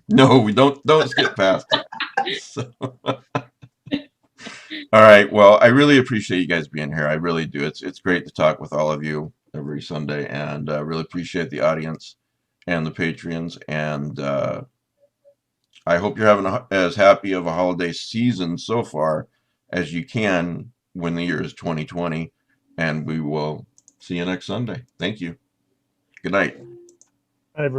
No, we don't skip past it. So. All right. Well, I really appreciate you guys being here. I really do. It's great to talk with all of you every Sunday, and I really appreciate the audience and the Patreons. And I hope you're having as happy of a holiday season so far as you can when the year is 2020. And we will see you next Sunday. Thank you. Good night. Everybody.